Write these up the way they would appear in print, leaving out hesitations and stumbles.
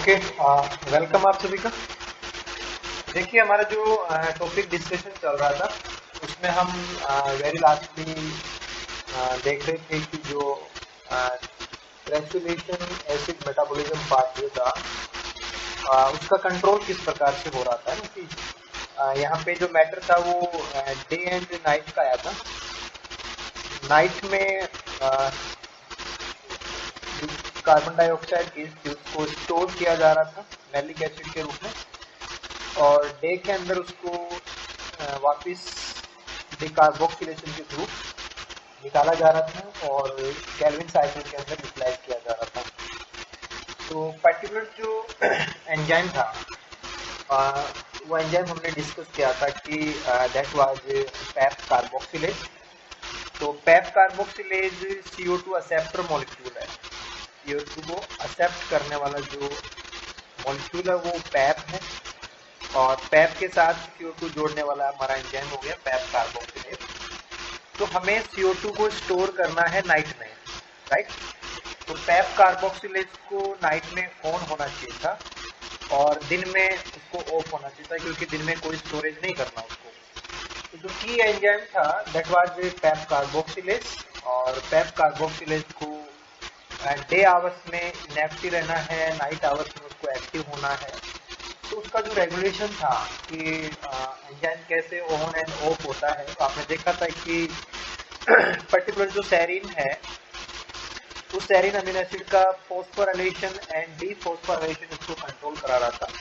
Okay, welcome आप सभी का। देखिए, हमारा जो टॉपिक डिस्कशन चल रहा था उसमें हम वेरी लास्टली देख रहे थे कि जो रेस्पिरेशन एसिड मेटाबॉलिज्म पाथवे था उसका कंट्रोल किस प्रकार से हो रहा था ना कि यहाँ पे जो मैटर था वो डे एंड नाइट का आया था। नाइट में कार्बन डाइऑक्साइड गैस थी उसको स्टोर किया जा रहा था मैलिक एसिड के रूप में, और डे के अंदर उसको वापस डिकार्बोक्सिलेशन के थ्रू निकाला जा रहा था और केल्विन साइकिल के अंदर यूटिलाइज किया जा रहा था। तो पर्टिकुलर जो एंजाइम था वो एंजाइम हमने डिस्कस किया था कि दैट वाज पैप कार्बोक्सिलेज। तो PEP carboxylase CO2 acceptor molecule है। CO2 को एक्सेप्ट करने वाला जो मॉलिक्यूल है वो पैप है, और पैप के साथ CO2 जोड़ने वाला हमारा एंजाइम हो गया पैप कार्बोक्सिलेज। तो हमें CO2 को स्टोर करना है नाइट में, राइट। तो पैप कार्बोक्सिलेज को नाइट में ऑन होना चाहिए था और दिन में उसको ऑफ होना चाहिए था, क्योंकि दिन में कोई स्टोरेज नहीं करना उसको। तो जो की एंजाइम था दैट वाज पैप कार्बोक्सिलेज, और पैप कार्बोक्सिलेज को डे आवर्स में इनएक्टिव रहना है, नाइट आवर्स में उसको एक्टिव होना है। तो उसका जो रेगुलेशन था कि एंजाइम कैसे ऑन एंड ऑफ होता है, तो आपने देखा था कि पर्टिकुलर जो सेरीन है उस सेरीन अमीनो एसिड का फॉस्फोराइलेशन एंड डीफॉस्फोराइलेशन इसको कंट्रोल करा रहा था।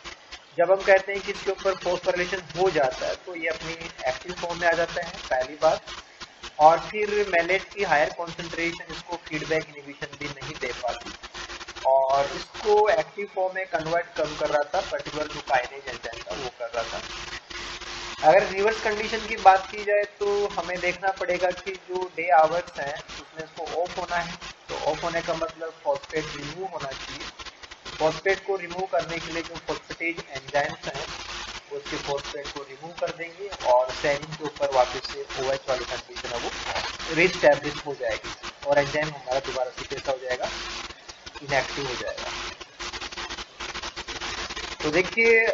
जब हम कहते हैं कि इसके ऊपर फॉस्फोराइलेशन हो जाता है तो ये अपनी एक्टिव फॉर्म में आ जाता है, पहली बात। और फिर मैलेट की हायर कॉन्सेंट्रेशन इसको फीडबैक इनहिबिशन भी नहीं दे पाती और इसको एक्टिव फॉर्म में कन्वर्ट कम कर रहा था, पर्टिकुलर जो काइनेज एंजाइम था वो कर रहा था। अगर रिवर्स कंडीशन की बात की जाए तो हमें देखना पड़ेगा कि जो डे आवर्स हैं उसमें इसको ऑफ होना है। तो ऑफ होने का मतलब फॉस्फेट रिमूव होना चाहिए। फॉस्फेट को रिमूव करने के लिए जो फॉस्फेटेज एंजाइम्स हैं उसके फॉस्फेट को रिमूव कर देंगे और सेरीन के ऊपर वापस से OH वाली कंडीशन है वो रिस्टैब्लिश हो जाएगी और एंजाइम हमारा दोबारा से कैसा हो जाएगा, इनएक्टिव हो जाएगा। तो देखिए,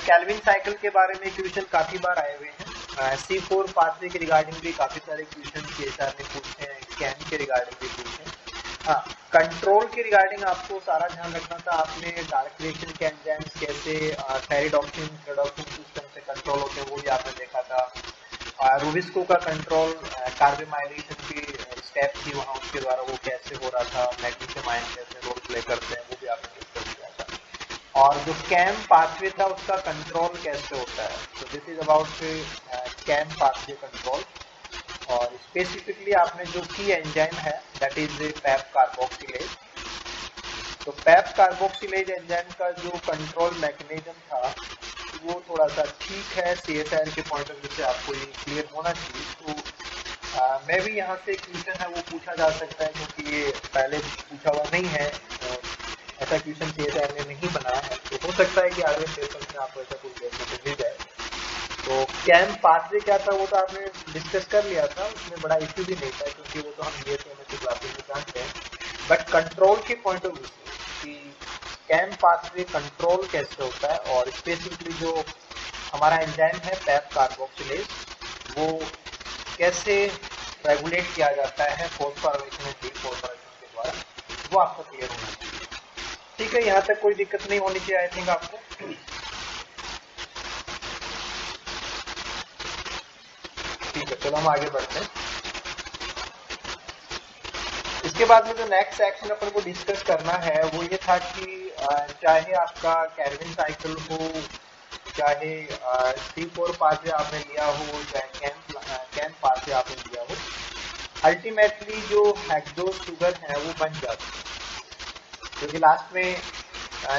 केल्विन साइकिल के बारे में क्वेश्चन काफी बार आए हुए हैं। C4 पाथवे के रिगार्डिंग भी काफी सारे क्वेश्चन CSR ने पूछे हैं, कैन के रिगार्डिंग भी पूछे हैं। हाँ, कंट्रोल के रिगार्डिंग आपको सारा ध्यान रखना था। आपने डार्क रिएक्शन के एंजाइम्स कैसे फेरिडॉक्सिन रेडॉक्सिन सिस्टम से कंट्रोल होते हैं वो भी आपने देखा था। रूबिस्को का कंट्रोल कार्बोमाइलेशन की स्टेप थी वहाँ, उसके द्वारा वो कैसे हो रहा था, मैग्नीशियम आयन कैसे रोल प्ले करते हैं वो भी आपने डिस्कस किया था। और जो कैम पाथवे था उसका कंट्रोल कैसे होता है, तो this is about CAM pathway control. और स्पेसिफिकली आपने जो की एंजाइम है दैट इज पैप कार्बोक्सिलेज। तो पैप कार्बोक्सिलेज एंजाइम का जो कंट्रोल मैकेनिज्म था वो थोड़ा सा ठीक है, CSR के पॉइंट ऑफ व्यू से आपको ये क्लियर होना चाहिए। तो मैं भी यहाँ से क्वेश्चन है वो पूछा जा सकता है, क्योंकि ये पहले पूछा हुआ नहीं है, ऐसा क्वेश्चन CSR ने नहीं बनाया है, तो हो सकता है कि आगे पेपर में आपको ऐसा कुछ देखने को मिल जाए। तो कैम पाथवे क्या था वो तो आपने डिस्कस कर लिया था, उसमें बड़ा इश्यू भी नहीं था क्योंकि वो तो हम BSc क्लासेस में जानते हैं। बट कंट्रोल के पॉइंट ऑफ व्यू से कि कैम पाथवे कंट्रोल कैसे होता है और स्पेसिफिकली जो हमारा एंजाइम है पैप कार्बोक्सिलेज वो कैसे रेगुलेट किया जाता है फॉस्फोराइलेशन एंड डीफॉस्फोराइलेशन के द्वारा, वो आपको क्लियर होना चाहिए। ठीक है, यहाँ तक कोई दिक्कत नहीं होनी चाहिए आई थिंक आपको। ठीक है, चलो हम आगे बढ़ते हैं। इसके बाद में जो नेक्स्ट सेक्शन अपन को डिस्कस करना है वो ये था कि चाहे आपका केल्विन साइकिल हो, चाहे C4 पाथवे आपने लिया हो, चाहे कैम पाथवे आपने लिया हो, अल्टीमेटली जो हेक्सोस शुगर है वो बन जाती है, क्योंकि लास्ट में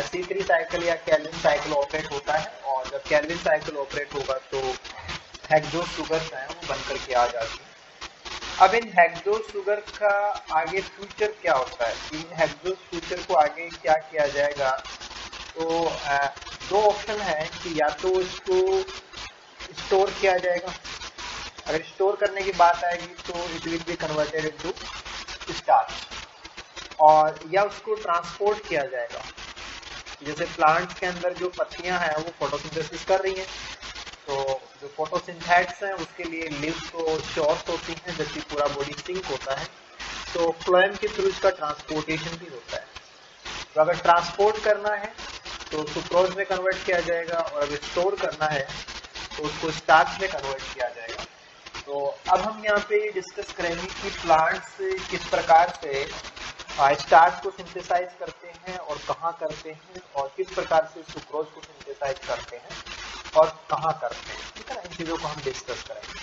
C3 साइकिल या केल्विन साइकिल ऑपरेट होता है, और जब केल्विन साइकिल ऑपरेट होगा तो हेक्सोस शुगर है वो बन करके आ जाती है। अब इन हेक्सोस शुगर का आगे फ्यूचर क्या होता है, इन हेक्सोस फ्यूचर को आगे क्या किया जाएगा, तो दो ऑप्शन है कि या तो इसको स्टोर किया जाएगा, अगर स्टोर करने की बात आएगी तो it will be converted into starch, और या उसको ट्रांसपोर्ट किया जाएगा। जैसे प्लांट्स के अंदर जो पत्तियां हैं वो फोटोसिंथेसिस कर रही हैं, तो जो फोटोसिंथेट्स हैं उसके लिए लीव्स तो शॉर्ट होती हैं जबकि पूरा बॉडी सिंक होता है, तो फ्लोएम के थ्रू इसका ट्रांसपोर्टेशन भी होता है। तो अगर ट्रांसपोर्ट करना है तो सुक्रोज में कन्वर्ट किया जाएगा, और अगर स्टोर करना है तो उसको स्टार्च में कन्वर्ट किया जाएगा। तो अब हम यहाँ पे डिस्कस करेंगे कि प्लांट्स किस प्रकार से स्टार्च को सिंथेसाइज करते हैं और कहाँ करते हैं, और किस प्रकार से सुक्रोज को सिंथेसाइज करते हैं और कहाँ करते हैं, ठीक है ना। इन चीजों को हम डिस्कस करेंगे।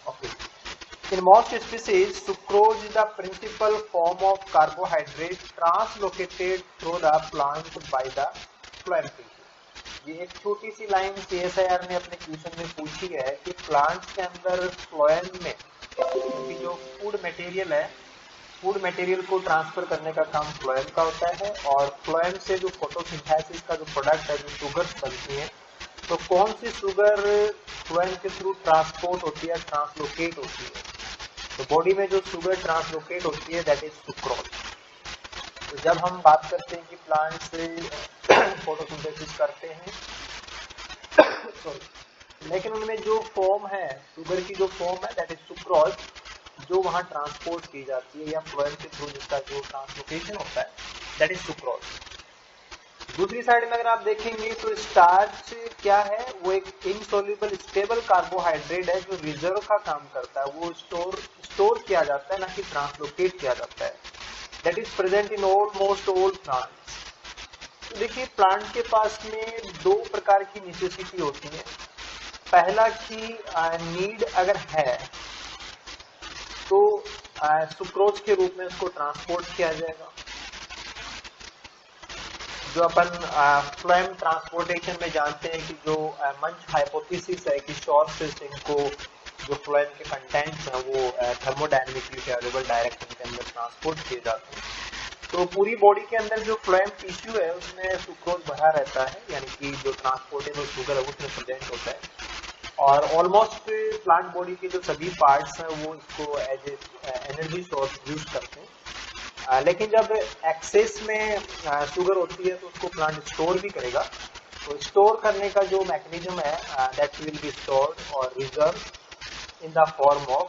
Okay, in most species sucrose is the principal form of carbohydrate translocated through the plant by the phloem tissue। ये एक छोटी सी लाइन CSIR ने अपने क्वेश्चन में पूछी है कि प्लांट्स के अंदर फ्लोएम में क्योंकि जो फूड मटेरियल है, फूड मटेरियल को ट्रांसफर करने का काम फ्लोएम का होता है, और फ्लोएम से जो फोटोसिंथेसिस का जो प्रोडक्ट है, जो शुगर्स बनती हैं, तो कौन सी शुगर फ्लोएम के थ्रू ट्रांसपोर्ट होती है, ट्रांसलोकेट होती है। तो बॉडी में जो शुगर ट्रांसलोकेट होती है दैट इज सुक्रोज। तो जब हम बात करते हैं कि प्लांट से फोटोसिंथेसिस करते हैं सॉरी, लेकिन उनमें जो फॉर्म है, शुगर की जो फॉर्म है दैट इज सुक्रोज, जो वहां ट्रांसपोर्ट की जाती है या फ्लोएम के थ्रू जिसका जो ट्रांसलोकेशन होता है दैट इज सुक्रोज। दूसरी साइड में अगर आप देखेंगे तो स्टार्च क्या है, वो एक इनसोल्यूबल स्टेबल कार्बोहाइड्रेट है जो रिजर्व का काम करता है, वो स्टोर किया जाता है, ना कि ट्रांसलोकेट किया जाता है। That is present in almost all plants. तो देखिए प्लांट के पास में दो प्रकार की नेसेसिटी होती है। पहला की नीड अगर है तो सुक्रोज के रूप में उसको ट्रांसपोर्ट किया जाएगा, जो अपन फ्लोएम ट्रांसपोर्टेशन में जानते हैं कि जो मंच हाइपोथेसिस है कि शॉर्ट से इनको जो फ्लोएम के कंटेंट्स हैं वो थर्मोडायनेमिकली फेवरेबल डायरेक्शन के अंदर ट्रांसपोर्ट किए जाते हैं। तो पूरी बॉडी के अंदर जो फ्लोएम टिश्यू है उसमें सुक्रोज भरा रहता है, यानी कि जो ट्रांसपोर्टेबल शुगर है उसमें प्रेजेंट होता है, और ऑलमोस्ट प्लांट बॉडी के जो सभी पार्ट्स हैं वो इसको as a energy source use करते हैं। लेकिन जब एक्सेस में शुगर होती है तो उसको प्लांट स्टोर भी करेगा। तो स्टोर करने का जो मैकेनिज्म है दैट विल बी स्टोर्ड और reserve in the form of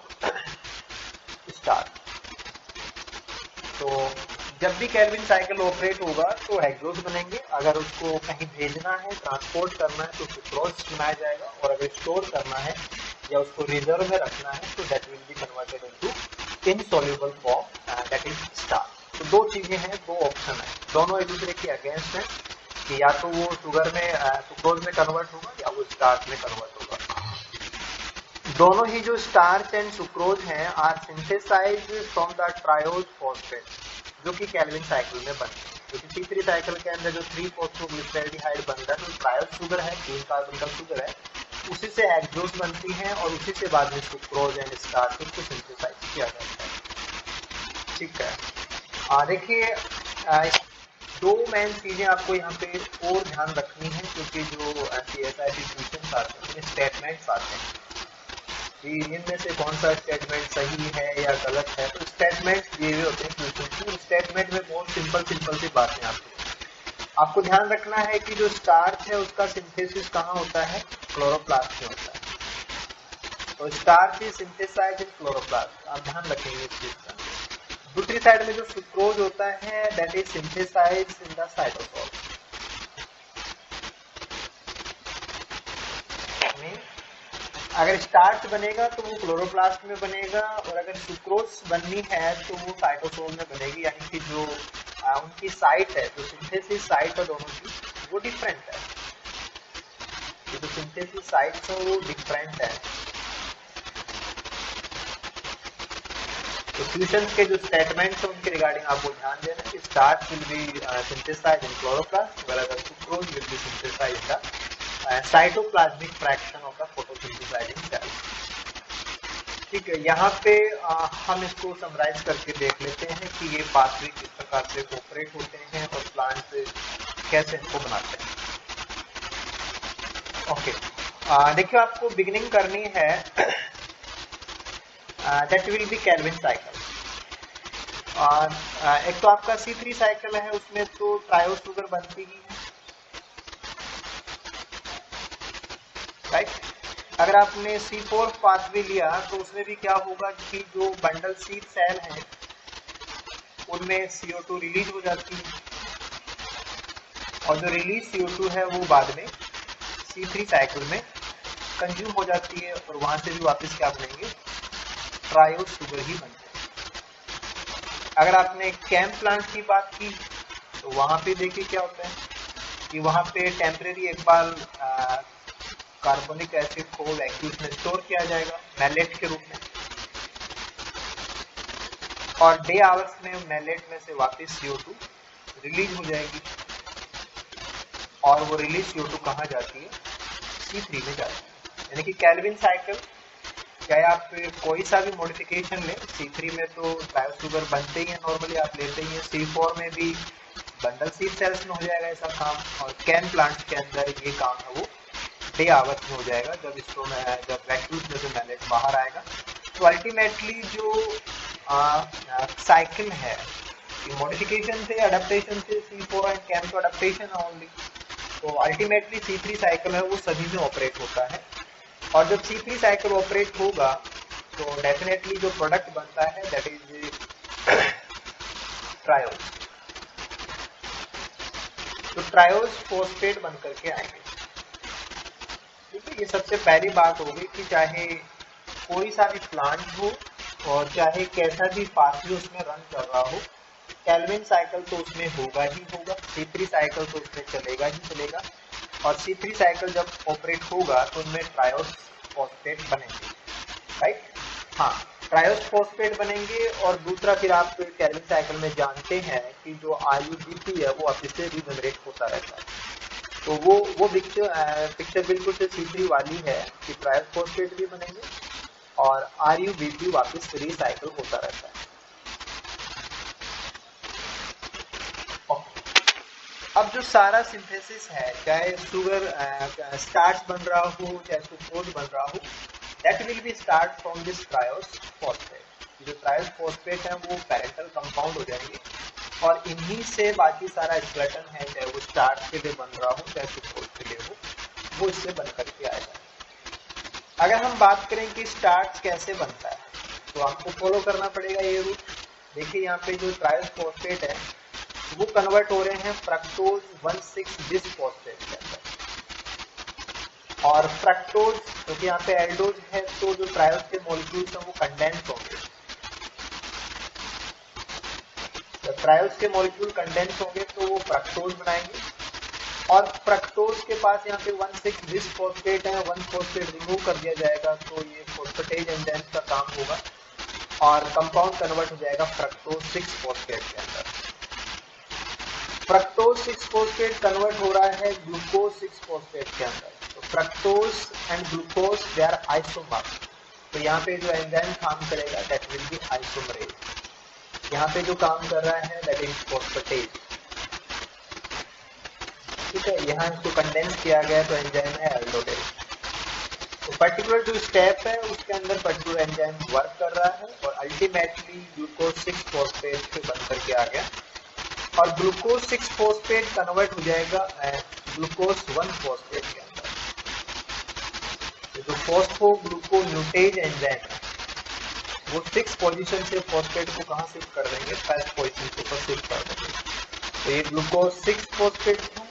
starch. तो जब भी केल्विन साइकिल ऑपरेट होगा तो हेक्सोस बनेंगे, अगर उसको कहीं भेजना है, ट्रांसपोर्ट करना है तो सुक्रोज बनाया जाएगा, और अगर स्टोर करना है या उसको रिजर्व में रखना है तो that will be converted into insoluble form that is starch. तो दो चीजें हैं, दो ऑप्शन है, दोनों एक दूसरे के अगेंस्ट है कि या तो वो शुगर में सुक्रोज में कन्वर्ट होगा या वो स्टार्च में कन्वर्ट होगा। दोनों ही जो स्टार्च एंड सुक्रोज हैं are synthesized from the triose phosphate, जो कि केल्विन साइकिल में बनते हैं। क्योंकि T3 साइकिल के अंदर जो 3-फॉस्फोग्लिसराइड बन रहा है तो ट्रायोज शुगर है, 3 कार्बन का शुगर है, उसी से हेक्सोस बनती हैं और उसी से बाद में सुक्रोज एंड स्टार्च को सिंथेसाइज किया जाता है। ठीक है, देखिए दो मेन चीजें आपको यहाँ पे और ध्यान रखनी है, क्योंकि जो CSI क्वेश्चन आते हैं स्टेटमेंट्स आते हैं कि इनमें से कौन सा स्टेटमेंट सही है या गलत है। तो स्टेटमेंट्स दिए हुए होते हैं क्वेश्चन की, स्टेटमेंट में बहुत सिंपल सी बातें आती हैं। आपको ध्यान रखना है कि जो स्टार्च है उसका सिंथेसिस कहाँ होता है, क्लोरोप्लास्ट में होता है। तो starch is synthesized in chloroplast, आप ध्यान रखेंगे इस चीज का। दूसरी साइड में जो सुक्रोज होता है that is synthesized in the cytosol. अगर स्टार्च बनेगा तो वो क्लोरोप्लास्ट में बनेगा, और अगर सुक्रोज बननी है तो वो साइटोसोल में बनेगी, यानी कि जो उनकी साइट है, जो सिंथेसिस साइट है दोनों की वो डिफरेंट है। ये जो सिंथेसिस साइट्स है वो डिफरेंट है। तो फ्यूजन के जो स्टेटमेंट्स है उनके रिगार्डिंग आपको ध्यान देना है। Starch will be synthesized in chloroplast, whereas sucrose will be synthesized in the cytoplasmic fraction of the photosynthesizing cell. ठीक है, यहाँ पे हम इसको समराइज करके देख लेते हैं कि ये पाथवे किस प्रकार से कोऑपरेट होते हैं और प्लांट कैसे इनको बनाते हैं। ओके, देखिए आपको बिगिनिंग करनी है that will be Calvin cycle. और एक तो आपका C3 साइकिल है, उसमें तो ट्रायोस शुगर बनती ही है, राइट। अगर आपने C4 पाथवे लिया तो उसमें भी क्या होगा कि जो बंडल सी सेल है उनमें CO2 रिलीज हो जाती है, और जो रिलीज CO2 है वो बाद में C3 साइकिल में कंज्यूम हो जाती है, और वहां से भी वापस क्या बनेंगे, ट्रायोस शुगर ही बनते हैं। अगर आपने कैम प्लांट की बात की तो वहां पे देखिए क्या होता है कि वहां पे टेम्परेरी एक बार कार्बोनिक एसिड को वैक्यूम में स्टोर किया जाएगा मैलेट के रूप में, और डे आवर्स में मैलेट में से वापस CO2 रिलीज हो जाएगी, और वो रिलीज CO2 कहाँ जाती है, C3 में जाती है। यानी कि केल्विन साइकिल, चाहे आप कोई सा भी मॉडिफिकेशन लें, C3 में तो ट्रायोस शुगर बनते ही है, नॉर्मली आप लेते ही हैं, C4 में भी बंडल सीड सेल्स में हो जाएगा ऐसा काम, और कैन प्लांट्स के अंदर ये काम है वो डे आवर्स में हो जाएगा, जब स्टोर में जब वैक्यूम में से मैलेट बाहर आएगा। तो अल्टीमेटली जो साइकिल है मॉडिफिकेशन से अडेप्टेशन से C4 एंड कैन तो अडेप्टेशन है ओनली, तो अल्टीमेटली C3 साइकिल है वो सभी में ऑपरेट होता है, और जब C3 साइकिल ऑपरेट होगा तो डेफिनेटली जो प्रोडक्ट बनता है दैट इज ट्रायोस। तो ट्रायोस फॉस्फेट बन करके आएंगे, ठीक है। ये सबसे पहली बात होगी कि चाहे कोई सा भी प्लांट हो और चाहे कैसा भी पाथवे उसमें रन कर रहा हो, केल्विन साइकिल तो उसमें होगा ही होगा, C3 साइकिल तो उसमें चलेगा ही चलेगा, और C3 साइकिल जब ऑपरेट होगा तो उनमें ट्रायोस फॉस्फेट बनेंगे, राइट। हाँ, ट्रायोस फॉस्फेट बनेंगे, और दूसरा फिर आप केल्विन साइकिल में जानते हैं कि जो RuBP है वो वापस से रीजनरेट होता रहता है, तो वो पिक्चर बिल्कुल से C3 वाली है कि ट्रायोस फॉस्फेट भी बनेंगे और RuBP वापस रिसाइकिल होता रहता है। अब जो सारा सिंथेसिस है, चाहे शुगर स्टार्च बन रहा हो चाहे सुक्रोज बन रहा हो, that will be start from this triose phosphate. जो ट्रायोस फॉस्फेट है वो पैरेंटल कंपाउंड हो जाएंगे, और इन्हीं से बाकी सारा स्केलेटन है, चाहे वो स्टार्च के लिए बन रहा हो चाहे सुक्रोज के लिए हो, वो इससे बन करके आएगा। अगर हम बात करें कि स्टार्च कैसे बनता है, तो आपको फॉलो करना पड़ेगा ये रूट। देखिए यहाँ पे जो ट्रायोस फॉस्फेट है वो कन्वर्ट हो रहे हैं फ्रक्टोज 1,6-बिस फॉस्फेट के अंदर, और फ्रक्टोज क्योंकि यहाँ पे एल्डोज है तो जो ट्रायोस के मॉलिक्यूल्स हैं वो कंडेंस होंगे, जब ट्रायोस के मॉलिक्यूल कंडेंस होंगे तो वो फ्रक्टोज बनाएंगे, और फ्रक्टोज के पास यहाँ पे 1,6-बिस फॉस्फेट है, 1 फॉस्फेट रिमूव कर दिया जाएगा तो ये फॉस्फेटेज एंजाइम का काम होगा, और कंपाउंड कन्वर्ट हो जाएगा फ्रक्टोज 6 फॉस्फेट के अंदर। फ्रक्टोज 6 फॉस्फेट कन्वर्ट हो रहा है ग्लूकोज 6 फॉस्फेट के अंदर, तो fructose and glucose they are isomer, तो यहाँ पे जो एंजाइम काम करेगा दैट विल बी आइसोमरेज। यहाँ पे जो काम कर रहा है दैट इज फॉस्फेटेज, ठीक है। यहाँ इसको कंडेंस किया गया तो एंजाइम है एल्डोडेज। तो पर्टिकुलर जो स्टेप है उसके अंदर पर्टिकुलर एंजाइम वर्क कर रहा है, और अल्टीमेटली ग्लूकोज 6 फॉस्फेट से बन करके आ गया, और ग्लूकोज 6 फॉस्फेट कन्वर्ट हो जाएगा ग्लूकोज 1 फॉस्फेट के अंदर। तो जो फॉस्फोग्लूकोन्यूटेज एंजाइम है वो 6 पोजीशन से फॉस्फेट को कहां शिफ्ट कर देंगे, 1st पोजीशन के ऊपर शिफ्ट कर देंगे। तो ये ग्लूकोज 6 फॉस्फेट था,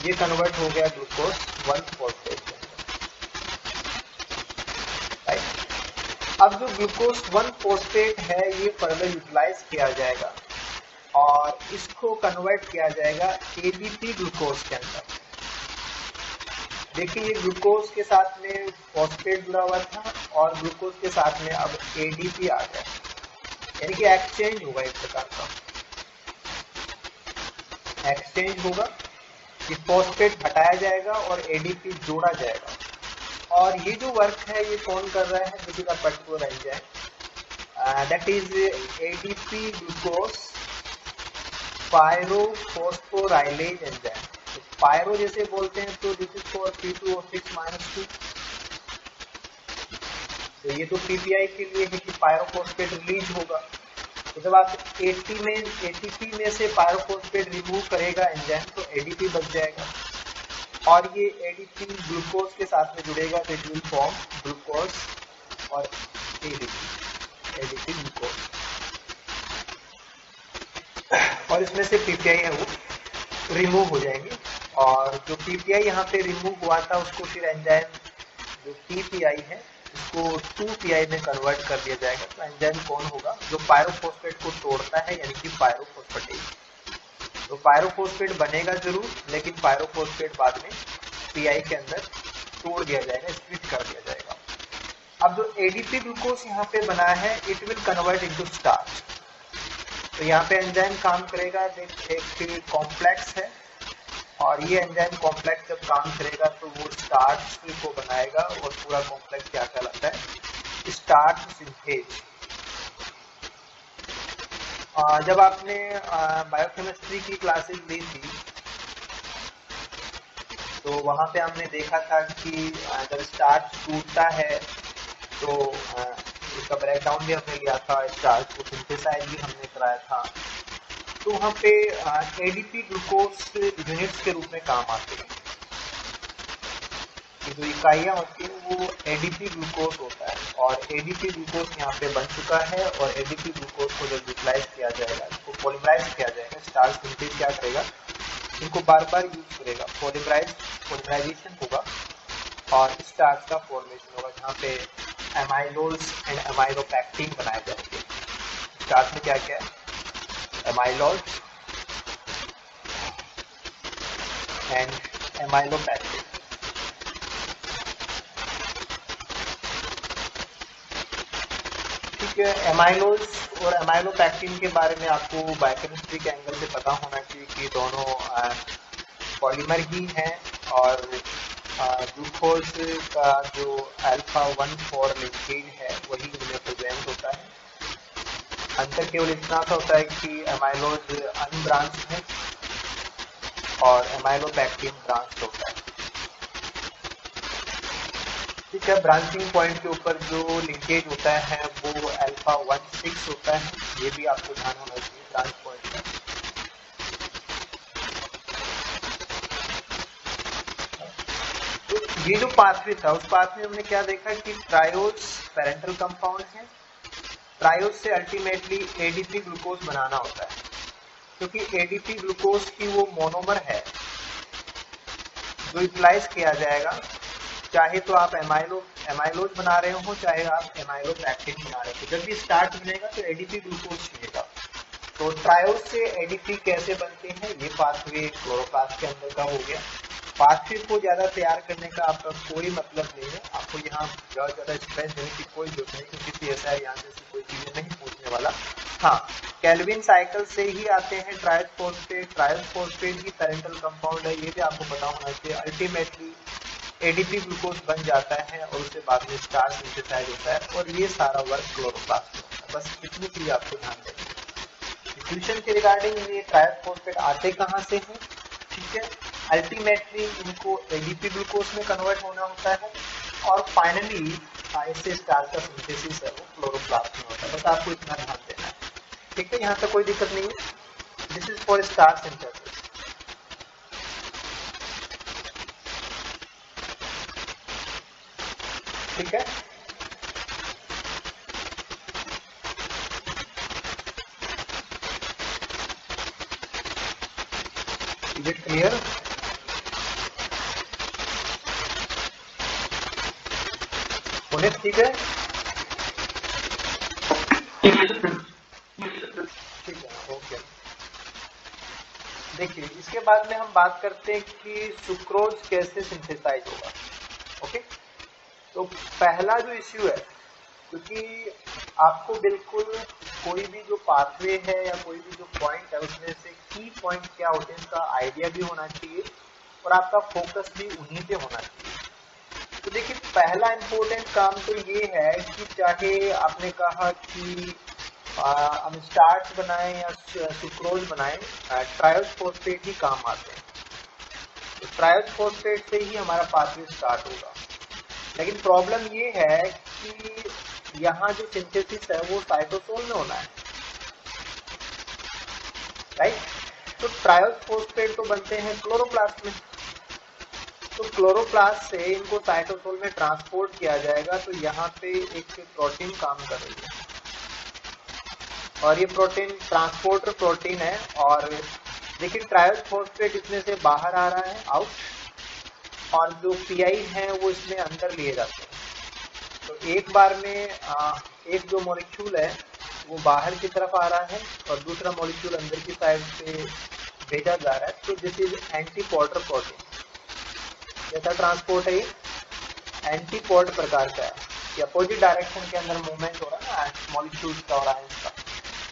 ये कन्वर्ट हो गया ग्लूकोज 1 फॉस्फेट के अंदर, राइट। अब जो ग्लूकोज 1 फॉस्फेट है ये फर्दर यूटिलाइज किया जाएगा और इसको कन्वर्ट किया जाएगा ADP ग्लूकोज के अंदर। देखिए ये ग्लूकोज के साथ में फॉस्फेट जुड़ा हुआ था और ग्लूकोज के साथ में अब ADP आ गया, यानी कि एक्सचेंज होगा, एक प्रकार का एक्सचेंज होगा कि फॉस्फेट हटाया जाएगा और ADP जोड़ा जाएगा। और ये जो वर्क है ये कौन कर रहा है, this is a particular enzyme that is ADP glucose pyrophosphorylase enzyme. Pyro जैसे बोलते हैं तो दिस इज फॉर P2O6-2, तो ये तो PPI के लिए है कि पायरोफॉस्फेट रिलीज होगा। तो जब आप 80 में एटीपी में से पायरोफॉस्फेट रिमूव करेगा एंजाइम तो एडीपी बच जाएगा, और ये एडीपी ग्लूकोज के साथ में जुड़ेगा तो इट विल फॉर्म ग्लूकोज और एडीपी ग्लूकोज, और इसमें से पीपीआई है वो रिमूव हो जाएंगे, और जो पीपीआई यहाँ पे रिमूव हुआ था उसको फिर एंजाइम जो पीपीआई है इसको 2पीआई में कन्वर्ट कर दिया जाएगा। तो एंजाइम कौन होगा? जो पायरोफॉस्फेट को तोड़ता है, यानी कि पायरोफॉस्फेटेज। तो पायरोफॉस्फेट बनेगा जरूर, लेकिन पायरोफॉस्फेट बाद में पीआई के अंदर तोड़ दिया जाएगा, स्प्लिट कर दिया जाएगा। अब जो एडीपी ग्लूकोज यहाँ पे बना है it will convert into starch. तो यहाँ पे एंजाइम काम करेगा, एक कॉम्प्लेक्स है, और ये एंजाइम कॉम्प्लेक्स जब काम करेगा तो वो स्टार्च को बनाएगा, और पूरा कॉम्प्लेक्स क्या कहलाता है? Starch synthase. जब आपने बायोकेमिस्ट्री की क्लासेस ली थी तो वहां पे हमने देखा था कि जब स्टार्च टूटता है तो उसका ब्रेकडाउन भी हमने लिया था, स्टार्च को सिंथेसाइज भी हमने कराया था। तो वहाँ पे एडीपी ग्लूकोज यूनिट्स के रूप में काम आते हैं, कि जो इकाइयाँ होती हैं वो एडीपी ग्लूकोज होता है, और एडीपी ग्लूकोज यहाँ पे बन चुका है, और एडीपी ग्लूकोज को जब यूटिलाइज किया जाएगा, इसको पॉलीमराइज किया जाएगा, स्टार्च सिंथेज क्या करेगा? इनको बार बार यूज करेगा, पॉलीमराइजेशन होगा और स्टार्च का फॉर्मेशन होगा, जहाँ पे एमाइलोज एंड एमाइलोपैक्टिन बनाए जाएंगे। स्टार्च में क्या क्या है? Amylose and amylopectin. ठीक है, एमाइलोज और एमाइलोपैक्टिन के बारे में आपको बायोकेमिस्ट्री के एंगल से पता होना चाहिए कि दोनों पॉलीमर ही हैं, और ग्लूकोज का जो अल्फा 1,4 लिंकेज है वही इनमें प्रेजेंट होता है। अंतर केवल इतना सा होता है कि एमाइलोज अनब्रांच्ड है और एमाइलोपैक्टिन ब्रांच्ड होता है। ठीक है, ब्रांचिंग पॉइंट के ऊपर जो लिंकेज होता है वो अल्फा 1,6 होता है, ये भी आपको ध्यान होना चाहिए ब्रांच पॉइंट का। तो ये जो पाथवे था उस पाथवे में हमने क्या देखा कि ट्रायोज पेरेंटल कंपाउंड है, ट्रायोज से अल्टीमेटली एडीपी ग्लूकोज बनाना होता है, क्योंकि एडीपी ग्लूकोज की वो मोनोमर है जो यूटिलाइज किया जाएगा, चाहे तो आप एमाइलोज बना रहे हो, चाहे आप एमाइलोपैक्टिन बना रहे हो। जब भी स्टार्च बनेगा तो एडीपी ग्लूकोज बनेगा। तो ट्रायोज से एडीपी कैसे बनते हैं, ये पाथवे क्लोरोप्लास्ट के अंदर का हो गया। पाथवे को ज्यादा तैयार करने का आपका कोई मतलब नहीं है, आपको यहाँ ज्यादा स्ट्रेस देने की कोई जरूरत नहीं, क्योंकि पीएसआई यहाँ से कोई चीजें नहीं पूछने वाला। हाँ, केल्विन साइकिल से ही आते हैं ट्रायोज फॉस्फेट ही पेरेंटल कंपाउंड है, ये भी आपको पता होना चाहिए। अल्टीमेटली एडीपी ग्लूकोज बन जाता है और उसके बाद में स्टार्च सिंथेसाइज होता है, और ये सारा वर्क क्लोरोप्लास्ट में होता है। बस इतनी चीज आपको ध्यान देना है। डिफ्यूजन के रिगार्डिंग ये ट्रायोज फॉस्फेट आते कहाँ से हैं? ठीक है, अल्टीमेटली इनको एडीपी ग्लूकोज में कन्वर्ट होना होता है, और फाइनली इससे स्टार्च का सिंथेसिस है वो क्लोरोप्लास्ट में होता है। बस आपको इतना ध्यान देना है। ठीक है, यहाँ तक कोई दिक्कत नहीं है। This is for starch synthesis. ठीक है, इज इट क्लियर? पुनीत ठीक है? ठीक है, ओके। देखिए, इसके बाद में हम बात करते हैं कि सुक्रोज कैसे सिंथेसाइज होगा। ओके, तो पहला जो इश्यू है, क्योंकि आपको बिल्कुल कोई भी जो पाथवे है या कोई भी जो पॉइंट है उसमें से की पॉइंट क्या होते हैं इसका आइडिया भी होना चाहिए, और आपका फोकस भी उन्हीं पे होना चाहिए। तो देखिए, पहला इंपॉर्टेंट काम तो ये है कि चाहे आपने कहा कि हम स्टार्च बनाएं या सुक्रोज बनाएं, ट्रायोज फॉस्फेट ही काम आते हैं। तो ट्रायोज फॉस्फेट से ही हमारा पाथवे स्टार्ट होगा। लेकिन प्रॉब्लम ये है कि यहाँ जो सिंथेसिस है वो साइटोसोल में होना है। राइट। तो ट्रायोस फॉस्फेट तो बनते हैं क्लोरोप्लास्ट में, तो क्लोरोप्लास्ट से इनको साइटोसोल में ट्रांसपोर्ट किया जाएगा। तो यहाँ पे एक प्रोटीन काम कर रही है और ये प्रोटीन ट्रांसपोर्टर प्रोटीन है। और देखिए ट्रायोस फॉस्फेट इसमें से बाहर आ रहा है आउट, और जो पीआई है वो इसमें अंदर लिए जाते हैं। तो एक बार में एक जो मॉलिक्यूल है वो बाहर की तरफ आ रहा है और दूसरा मॉलिक्यूल अंदर की साइड से भेजा जा रहा है। तो this is anti porter protein. जैसा ट्रांसपोर्ट है ये एंटी पोर्ट प्रकार का है, ये अपोजिट डायरेक्शन के अंदर मूवमेंट हो रहा है ना मॉलिक्यूल्स का और आयंस का।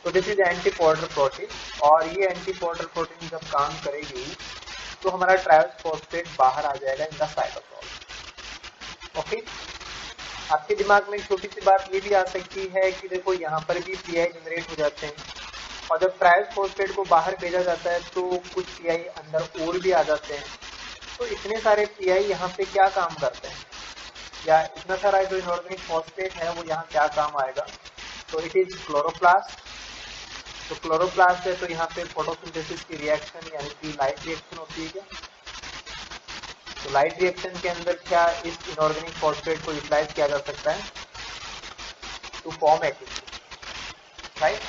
तो this is anti porter protein, और ये एंटी पोर्टर प्रोटीन जब काम करेगी तो हमारा ट्रायोस फॉस्फेट बाहर आ जाएगा इन द साइटोसोल। ओके, आपके दिमाग में छोटी सी बात ये भी आ सकती है कि देखो यहाँ पर भी पीआई जनरेट हो जाते हैं, और जब ट्रायोस फॉस्फेट को बाहर भेजा जाता है तो कुछ पीआई अंदर और भी आ जाते हैं। तो इतने सारे पीआई यहाँ पे क्या काम करते हैं, या इतना सारा जो इनऑर्गेनिक फॉस्फेट है वो यहाँ क्या काम आएगा। तो इट इज क्लोरोप्लास्ट। तो क्लोरोप्लास्ट है तो यहाँ पे फोटोसिंथेसिस की रिएक्शन यानी कि लाइट रिएक्शन होती है क्या। तो लाइट रिएक्शन के अंदर क्या इस इनऑर्गेनिक फॉस्फेट को यूटिलाइज किया जा सकता है टू फॉर्म एटीपी, राइट।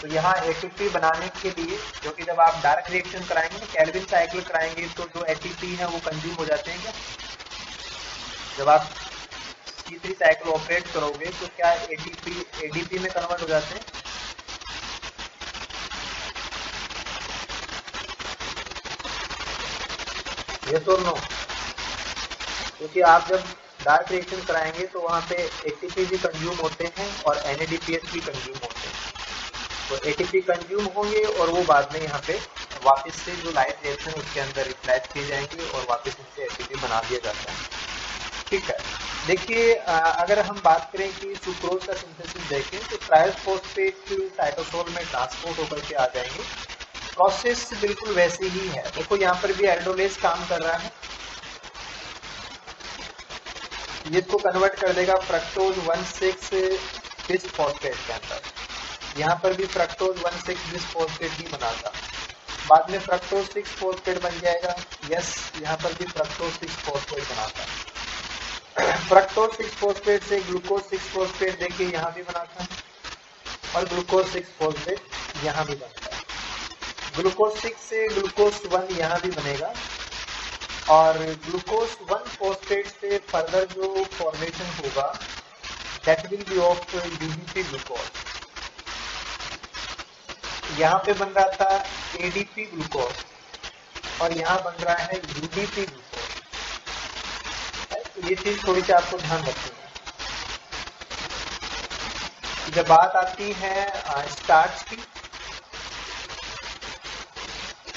तो यहाँ एटीपी बनाने के लिए, जो कि जब आप डार्क रिएक्शन कराएंगे केल्विन साइकिल कराएंगे तो जो एटीपी है वो कंज्यूम हो जाते हैं क्या। जब आप तीसरी साइकिल ऑपरेट करोगे तो क्या एटीपी एडीपी में कन्वर्ट हो जाते हैं। यस और नो। क्योंकि आप जब डार्क रिएक्शन कराएंगे तो वहाँ पे एटीपी भी कंज्यूम होते हैं और एनएडीपीएस भी कंज्यूम होते हैं। तो एटीपी कंज्यूम होंगे और वो बाद में यहाँ पे वापस से जो लाइट रिएक्शन उसके अंदर रिप्लेस किए जाएंगे और वापस इनसे एटीपी बना दिया जाता है। ठीक है, देखिए अगर हम बात करें कि सुक्रोज का सिंथेसिस देखें तो ट्रायोस फॉस्फेट साइटोसोल में ट्रांसपोर्ट होकर के आ जाएंगे। प्रोसेस बिल्कुल वैसे ही है। देखो यहाँ पर भी एल्डोलेज काम कर रहा है, ये इसको कन्वर्ट कर देगा फ्रक्टोज 1,6 बिस फॉस्फेट के अंदर। यहाँ पर भी फ्रक्टोज 1,6 बिस फॉस्फेट ही बनाता, बाद में फ्रक्टोज 6 फॉस्फेट बन जाएगा। यस, यहाँ पर भी फ्रक्टोज 6 फॉस्फेट बनाता है। फ्रक्टोज 6 फॉस्फेट से ग्लूकोज 6 फॉस्फेट देखिए यहाँ भी बनाता है, और ग्लूकोज 6 फॉस्फेट यहाँ भी बनता है। ग्लूकोज 6 से ग्लूकोज 1 यहाँ भी बनेगा, और ग्लूकोज 1 फॉस्फेट से फर्दर जो फॉर्मेशन होगा that will be of UDP glucose. यहाँ पे बन रहा था एडीपी ग्लूकोज और यहाँ बन रहा है यूडीपी ग्लूकोज। तो ये चीज थोड़ी सी आपको ध्यान रखनी है। जब बात आती है स्टार्च की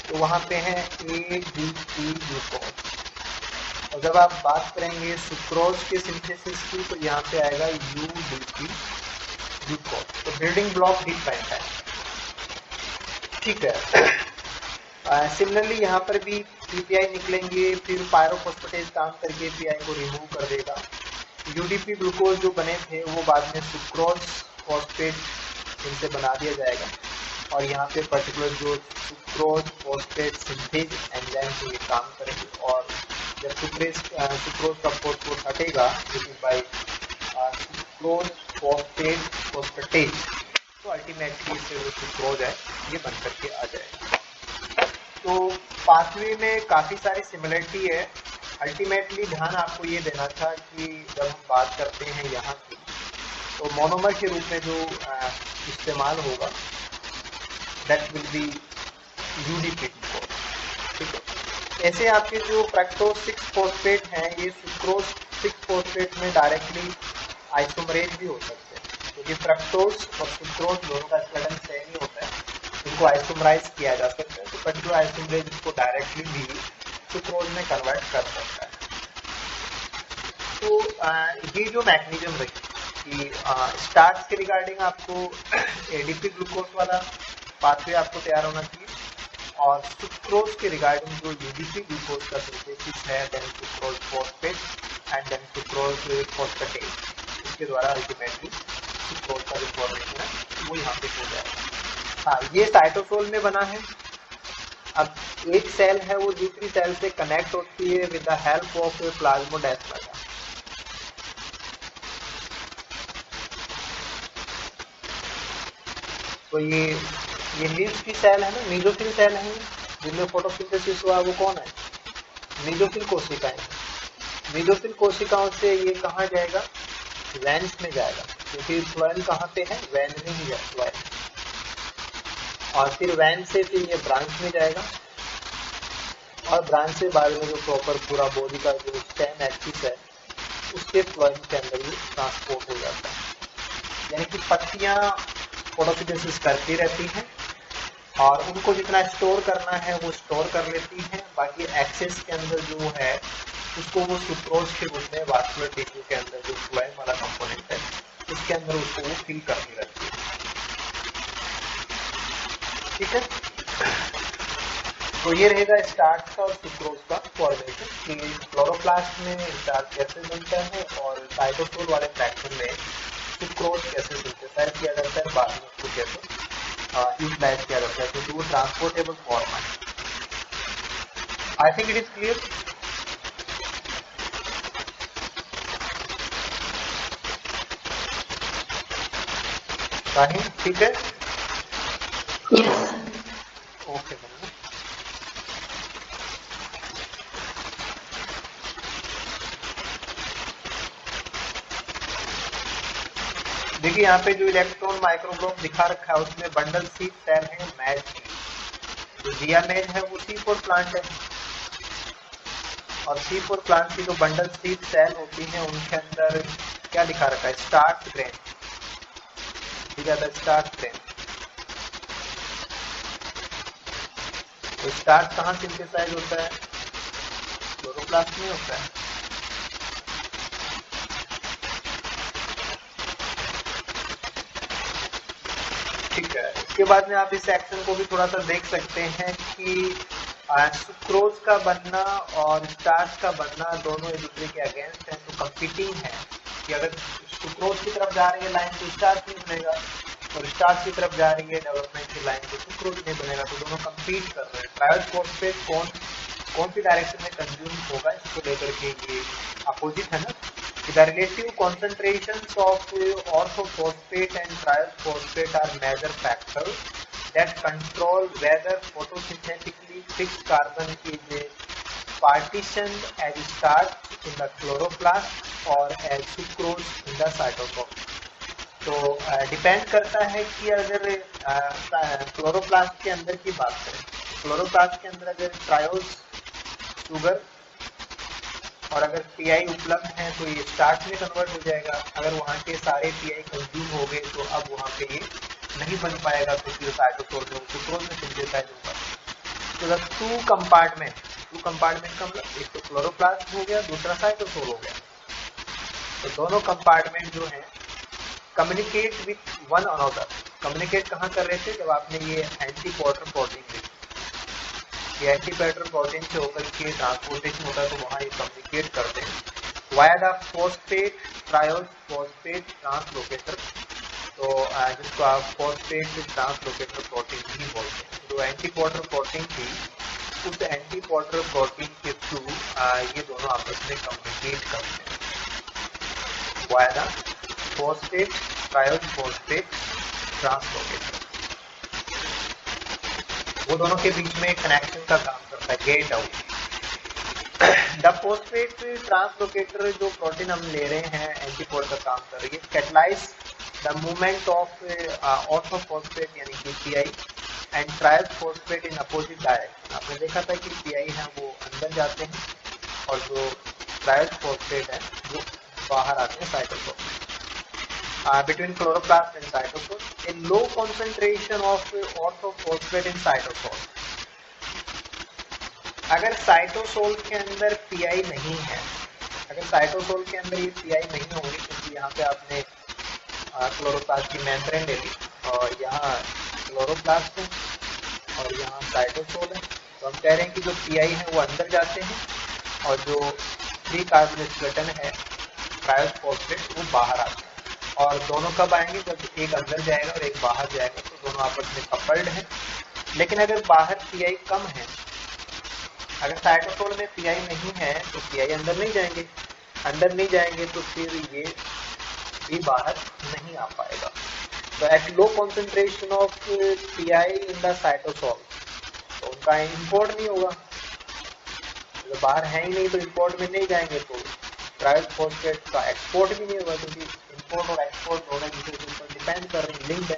तो वहां पे है एडीपी ग्लूकोज, और जब आप बात करेंगे सुक्रोज के सिंथेसिस की तो यहाँ पे आएगा यूडीपी ग्लूकोज। तो बिल्डिंग ब्लॉक डिफरेंट है। ठीक है, सिमिलरली यहाँ पर भी पीपीआई निकलेंगे, फिर पायरोफॉस्फेटेज काम करके पीआई को रिमूव कर देगा। यूडीपी ग्लूकोज जो बने थे वो बाद में सुक्रोज फॉस्फेट इनसे बना दिया जाएगा, और यहाँ पे पर्टिकुलर जो सुक्रोज फॉस्फेट सिंथेज एंजाइम से ये काम करेंगे, और जब सुक्रोज का फॉस्फेट हटेगा बाय सुक्रोज फॉस्फेट फॉस्फेटेज, तो अल्टीमेटली इससे जो सुक्रोज है ये बन करके आ जाएगा। तो पाथवे में काफी सारी सिमिलरिटी है। अल्टीमेटली ध्यान आपको ये देना था कि जब हम बात करते हैं यहाँ की, तो मोनोमर के रूप में जो इस्तेमाल होगा that will be UDP glucose. ठीक है, ऐसे आपके जो फ्रक्टोज 6 फॉस्फेट हैं ये सुक्रोज 6 फॉस्फेट में डायरेक्टली आइसोमरेज भी हो सकते हैं, क्योंकि फ्रक्टोज और सुक्रोज दोनों का स्केलेटन सेम ही होता है, इनको आइसोमराइज किया जा सकता है। तो पर्टिकुलर आइसोमरेज इसको डायरेक्टली भी सुक्रोज में कन्वर्ट कर सकता है। तो ये जो मैकेनिज्म रही कि स्टार्च के रिगार्डिंग आपको एडीपी ग्लूकोज वाला पाथवे आपको तैयार होना चाहिए, और सुक्रोज के रिगार्डिंग जो यूडीपी ग्लूकोज का सिंथेसिस है, then sucrose phosphate and then sucrose phosphatase, इसके द्वारा अल्टीमेटली सुक्रोज का जो फॉर्मेशन है वो यहाँ पे हो जाएगा। हाँ, ये साइटोसोल में बना है। अब एक सेल है वो दूसरी सेल से कनेक्ट होती है with the help of plasmodesmata. तो ये लीव्स की सेल है ना, मीजोफिल सेल है जिनमें फोटोसिंथेसिस हुआ, वो कौन है? मीजोफिल कोशिकाएं। मीजोफिल कोशिकाओं से ये कहाँ जाएगा? वेन्स में जाएगा, क्योंकि फ्लोएम कहाँ पे है? वैन में ही है फ्लोएम। और फिर वैन से फिर ये ब्रांच में जाएगा, और ब्रांच से बाद में जो प्रॉपर पूरा बॉडी का जो स्टेम एक्सिस है उसके फ्लोएम के अंदर भी ट्रांसपोर्ट हो जाता है। यानी कि पत्तियां फोटोसिंथेसिस करती रहती हैं और उनको जितना स्टोर करना है वो स्टोर कर लेती हैं, बाकी एक्सेस के अंदर जो है उसको वो सुक्रोज के रूप में वास्कुलर टिश्यू के अंदर जो फ्लोएम वाला कंपोनेंट है उसके अंदर उसको वो फिल करती रहती है। ठीक है, तो ये रहेगा स्टार्च का और सुक्रोज का फॉर्मेशन कि क्लोरोप्लास्ट में स्टार्च कैसे बनता है और साइटोसोल वाले फ्रैक्शन में सुक्रोज कैसे सिंथेसाइज किया जाता है, बाद में उसको कैसे यूटिलाइज किया जाता है, क्योंकि वो ट्रांसपोर्टेबल फॉर्म है। I think it is clear. Rahim ठीक है? यस। ओके। देखिए यहाँ पे जो इलेक्ट्रॉन माइक्रोग्राफ दिखा रखा है उसमें बंडल सीड सेल है मैज की, जो दियामेज है वो C4 प्लांट है, और C4 प्लांट की जो बंडल सीड सेल होती है उनके अंदर क्या दिखा रखा है? स्टार्च ग्रेन दिखा था, स्टार्च ग्रेन। तो स्टार्च कहाँ सिंथेसाइज होता है? क्लोरोप्लास्ट में होता है। ठीक है, इसके बाद में आप इस सेक्शन को भी थोड़ा सा देख सकते हैं कि सुक्रोज का बनना और स्टार्च का बनना दोनों एक दूसरे के अगेंस्ट हैं, तो कंपीटिंग है कि अगर सुक्रोज की तरफ जा रही है लाइन तो स्टार्च नहीं बनेगा, और स्टार्च की तरफ जा रही है डेवलपमेंट की लाइन तो सुक्रोज नहीं बनेगा, तो दोनों कंपीट कर रहे हैं। ट्रायोज फॉस्फेट कौन सी डायरेक्शन में कंज्यूम होगा इसको लेकर के ये अपोजिट है ना। The relative concentrations of orthophosphate and triphosphate are major factors that control whether photosynthetically fixed carbon is partitioned as starch in the chloroplast or as sucrose in the cytosol. तो depend करता है कि अगर chloroplast के अंदर की बात करें, क्लोरोप्लास्ट के अंदर अगर ट्रायोज शुगर और अगर पीआई उपलब्ध है तो ये स्टार्च में कन्वर्ट हो जाएगा। अगर वहाँ के सारे पीआई कंज्यूम हो गए तो अब वहाँ पे ये नहीं बन पाएगा, क्योंकि साइटोसोल में सुक्रोज में सिंथेसाइज होगा। तो टू कंपार्टमेंट का मतलब एक तो क्लोरोप्लास्ट हो गया, दूसरा साइटोसोल हो गया। तो दोनों कंपार्टमेंट जो है communicate with one another. Communicate कहाँ कर रहे थे? जब आपने ये एंटी पोर्टर प्रोटीन देखी, ये एंटी पोर्टर प्रोटीन से होकर के ट्रांसपोर्टेशन होता है, तो वहाँ ये कम्युनिकेट करते हैं via the phosphate triose phosphate translocator. तो जिसको आप फॉस्फेट ट्रांसलोकेटर प्रोटीन भी बोलते हैं। जो एंटी पोर्टर प्रोटीन थी उस एंटी पोर्टर प्रोटीन के थ्रू ये दोनों आपस में कम्युनिकेट करते हैं via the phosphate triose phosphate translocator. वो दोनों के बीच में कनेक्शन का काम करता है, गेट आउट। द फॉस्फेट ट्रांसलोकेटर जो प्रोटीन हम ले रहे हैं एंटीपोड का काम कर रही है, catalyse the movement of orthophosphate यानी कि pi and triphosphate in opposite direction. आपने देखा था कि पीआई है वो अंदर जाते हैं और जो ट्राइफॉस्फेट है वो बाहर आते हैं cytosol. Between chloroplast and cytosol, a low concentration of orthophosphate in cytosol. अगर साइटोसोल के अंदर पीआई नहीं है, अगर साइटोसोल के अंदर ये पीआई नहीं होंगे, क्योंकि यहाँ पे आपने क्लोरोप्लास्ट की मेम्ब्रेन ले ली और यहाँ क्लोरोप्लास्ट है और यहाँ साइटोसोल है, तो हम कह रहे हैं कि जो पीआई है वो अंदर जाते हैं और जो 3 कार्बन स्केलेटन है ट्राइफॉस्फेट वो बाहर आते हैं। और दोनों कब आएंगे, जब एक अंदर जाएगा और एक बाहर जाएगा, तो दोनों आपस में कपल्ड हैं। लेकिन अगर बाहर पीआई कम है, अगर साइटोसोल में पीआई नहीं है तो पीआई अंदर नहीं जाएंगे, अंदर नहीं जाएंगे तो फिर ये भी बाहर नहीं आ पाएगा। तो at low concentration of pi in the cytosol, तो उनका इंपोर्ट नहीं होगा, तो बाहर है ही नहीं तो इंपोर्ट में नहीं जाएंगे, तो ट्रायल फॉस्फेट का एक्सपोर्ट भी नहीं होगा, क्योंकि इंपोर्ट और एक्सपोर्ट दोनों दूसरे के ऊपर डिपेंड कर रहे हैं, लिंक्ड है।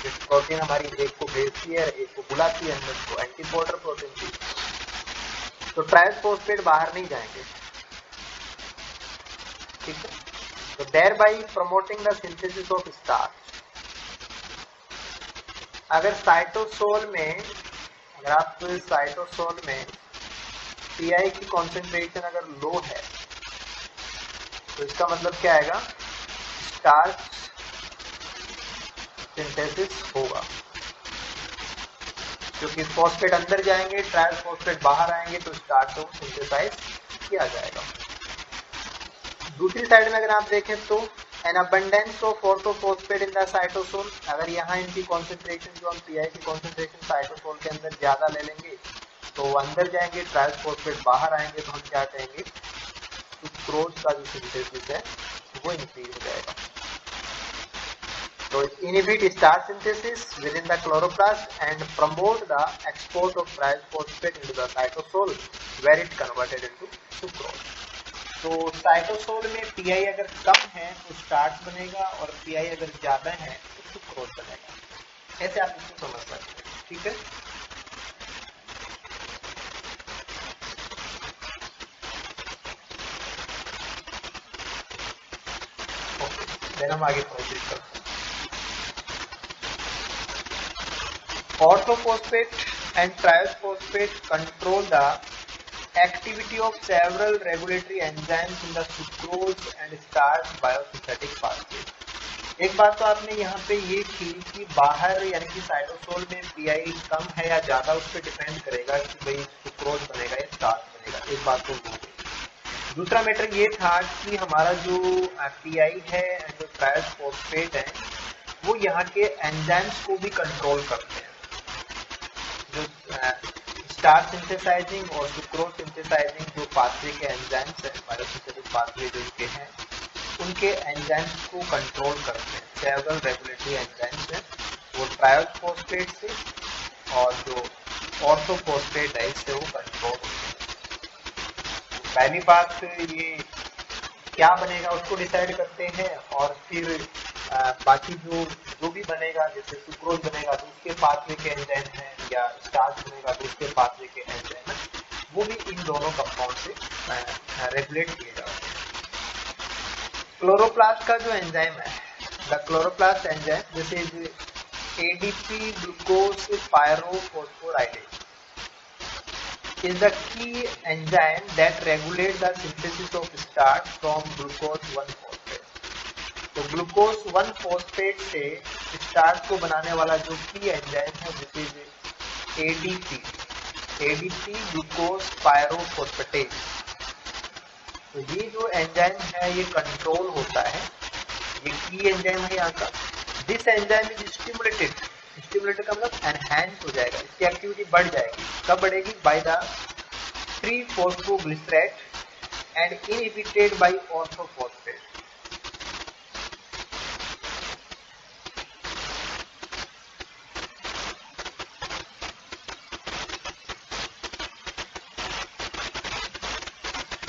जैसे प्रोटीन हमारी एक को भेजती है, एक को बुलाती है, अंदर को एंटीपोर्टर प्रोटीन थी, तो ट्रायल फॉस्फेट बाहर नहीं जाएंगे, ठीक है। तो thereby promoting the synthesis of starch. अगर साइटोसोल में, अगर आप साइटोसोल में पीआई की कॉन्सेंट्रेशन अगर लो है, तो इसका मतलब क्या आएगा, स्टार्च सिंथेसिस होगा, क्योंकि फॉस्फेट अंदर जाएंगे, ट्रायल फॉस्फेट बाहर आएंगे, तो स्टार्च को सिंथेसाइज किया जाएगा। दूसरी साइड में अगर आप देखें तो N abundance of orthophosphate in the cytosol, अगर यहाँ इनकी कॉन्सेंट्रेशन जो हम पीआई की कॉन्सेंट्रेशन साइटोसोल के अंदर ज्यादा ले लेंगे, तो वो अंदर जाएंगे, ट्रायल फॉस्फेट बाहर आएंगे, तो हम क्या कहेंगे, सुक्रोज का जो सिंथेसिस है वो इंक्रीज हो जाएगा। तो inhibit starch synthesis within the chloroplast and promote the export of triose phosphate into the cytosol where it converted into sucrose. तो साइटोसोल में पीआई अगर कम है तो स्टार्च बनेगा, और पीआई अगर ज्यादा है तो सुक्रोज बनेगा। ऐसे आप इसको समझ सकते हैं, ठीक है। देन हम आगे प्रोसीड करते हैं। Orthophosphate and triophosphate control the activity of several regulatory enzymes in the sucrose and starch biosynthetic pathway। एक बात तो आपने यहाँ पे ये की कि बाहर यानी कि साइटोसोल में पीआई कम है या ज्यादा, उस पर डिपेंड करेगा कि भाई सुक्रोज बनेगा या स्टार्च बनेगा, एक बात तो वो। दूसरा मैटर ये था कि हमारा जो पीआई है, जो ट्रायोफॉस्फेट है, वो यहाँ के एंजाइम्स को भी कंट्रोल करते हैं। जो स्टार्च सिंथेसाइजिंग और सुक्रोज सिंथेसाइजिंग जो पाथवे के एंजाइम्स हैं, बायोसिंथेटिक पाथवे जो इनके हैं, उनके एंजाइम्स को कंट्रोल करते हैं। सेवरल रेगुलेटरी एंजाइम्स हैं, वो ट्रायोफॉस्फेट से और जो ऑर्थोफॉस्फेट है इससे वो कंट्रोल होते हैं। पहली बात ये क्या बनेगा उसको डिसाइड करते हैं, और फिर बाकी जो भी बनेगा, जैसे सुक्रोज बनेगा तो उसके पाथवे के एंजाइम हैं, या स्टार्च बनेगा तो उसके पाथवे के एंजाइम हैं, वो भी इन दोनों कंपाउंड से रेगुलेट किए जाते हैं। क्लोरोप्लास्ट का जो एंजाइम है, द क्लोरोप्लास्ट एंजाइम, जैसे ADP glucose pyrophosphorylase is the key enzyme that regulates the synthesis of starch from glucose 1-phosphate। तो ग्लूकोज 1-phosphate से स्टार्च को बनाने वाला जो की एंजाइम है, विच इज एडीपी ग्लूकोज पायरोफॉस्फेटेज। तो ये जो एंजाइम है ये कंट्रोल होता है, ये की एंजाइम है यहाँ का। दिस एंजाइम इज स्टिमुलेटेड का मतलब एनहांस हो जाएगा, इसकी एक्टिविटी बढ़ जाएगी। कब बढ़ेगी? By the free phosphoglycerate and inhibited by orthophosphate.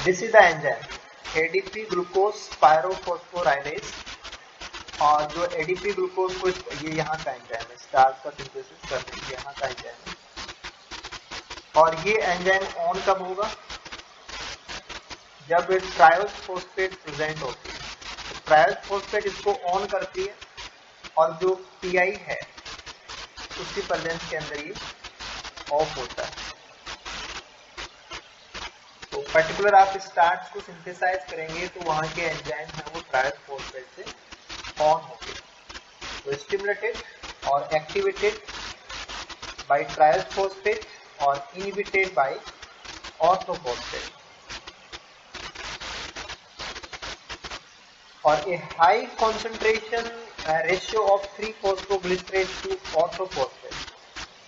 This is the enzyme ADP glucose pyrophosphorylase, और जो एडीपी ग्लूकोज को ये यहाँ का एंजाइम है, स्टार्च का सिंथेसिस करने के यहाँ का एंजाइम है। और ये एंजाइम ऑन कब होगा? जब ट्रायोफॉस्फेट प्रेजेंट होती है, तो ट्रायोफॉस्फेट इसको ऑन करती है, और जो पीआई है उसकी प्रेजेंस के अंदर ये ऑफ होता है। तो पर्टिकुलर आप स्टार्च को सिंथेसाइज करेंगे तो वहां के एंजाइम है वो ट्रायोफॉस्फेट से ऑन होंगे। तो स्टिमुलेटेड और एक्टिवेटेड बाय ट्रायोफॉस्फेट और इनहिबिटेड बाय ऑर्थोफॉस्फेट। और a high concentration ratio of three phosphoglycerate to orthophosphate,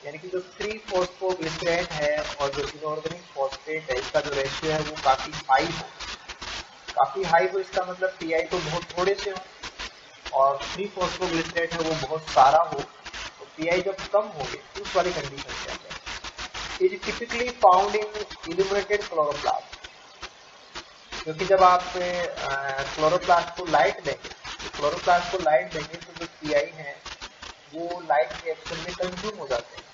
यानी कि जो 3-फॉस्फोग्लिसरेट है और जो इनऑर्गेनिक फॉस्फेट है इसका जो रेशियो है वो काफी हाई हो। काफी हाई हो इसका मतलब पीआई तो बहुत थोड़े से हो और 3-फॉस्फोग्लिसरेट है वो बहुत सारा हो, तो पीआई जब कम होगी तो उस वाली कंडीशन क्या है। Is typically found in illuminated chloroplast, क्योंकि जब आप क्लोरोप्लास्ट को लाइट देंगे तो जो पीआई है वो लाइट रिएक्शन में कंज्यूम हो जाते हैं,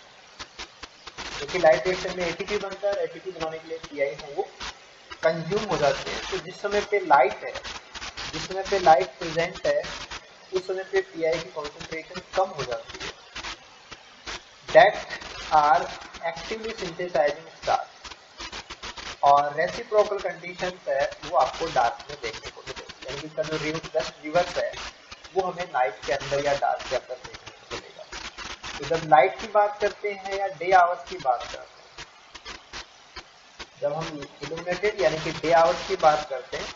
क्योंकि लाइट रिएक्शन में एटीपी बनता है, एटीपी बनाने के लिए पीआई है वो कंज्यूम हो जाते हैं। तो जिस समय पे लाइट प्रेजेंट है उस समय पे पीआई की कॉन्सेंट्रेशन कम हो जाती है। That are actively synthesizing starch, और रेसिप्रोकल कंडीशन है वो आपको डार्क में देखने को मिलेगी, यानी कि इसका जो रिवर्स है वो हमें नाइट के अंदर या डार्क के अंदर देखने को मिलेगा। तो जब लाइट की बात करते हैं या डे आवर्स की बात करते हैं, जब हम इल्यूमिनेटेड यानी कि डे आवर्स की बात करते हैं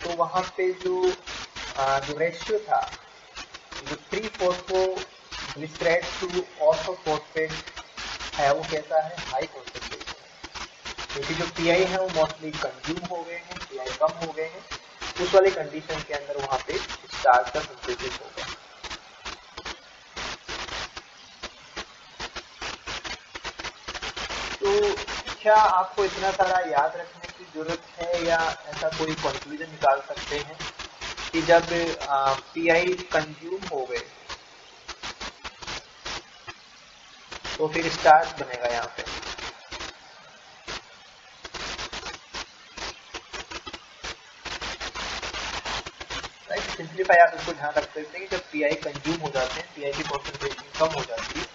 तो वहां पे जो रेशियो था, जो 3-फॉस्फोग्लिसरेट टू ऑर्थोफॉस्फेट है वो कैसा है, हाई कॉन्सेंट्रेशन, क्योंकि जो पीआई है वो मोस्टली कंज्यूम हो गए हैं, पीआई कम हो गए हैं, उस वाली कंडीशन के अंदर वहां पे स्टार्च का सिंथेसिस होगा। तो क्या आपको इतना सारा याद रखने की जरूरत है या ऐसा कोई कंक्लूजन निकाल सकते हैं कि जब पीआई कंज्यूम हो गए तो फिर स्टार्च बनेगा यहाँ पे। सिंप्लीफाई आप इसको ध्यान रख सकते हैं कि जब पीआई कंज्यूम हो जाते हैं, पीआई की कॉन्सेंट्रेशन कम हो जाती है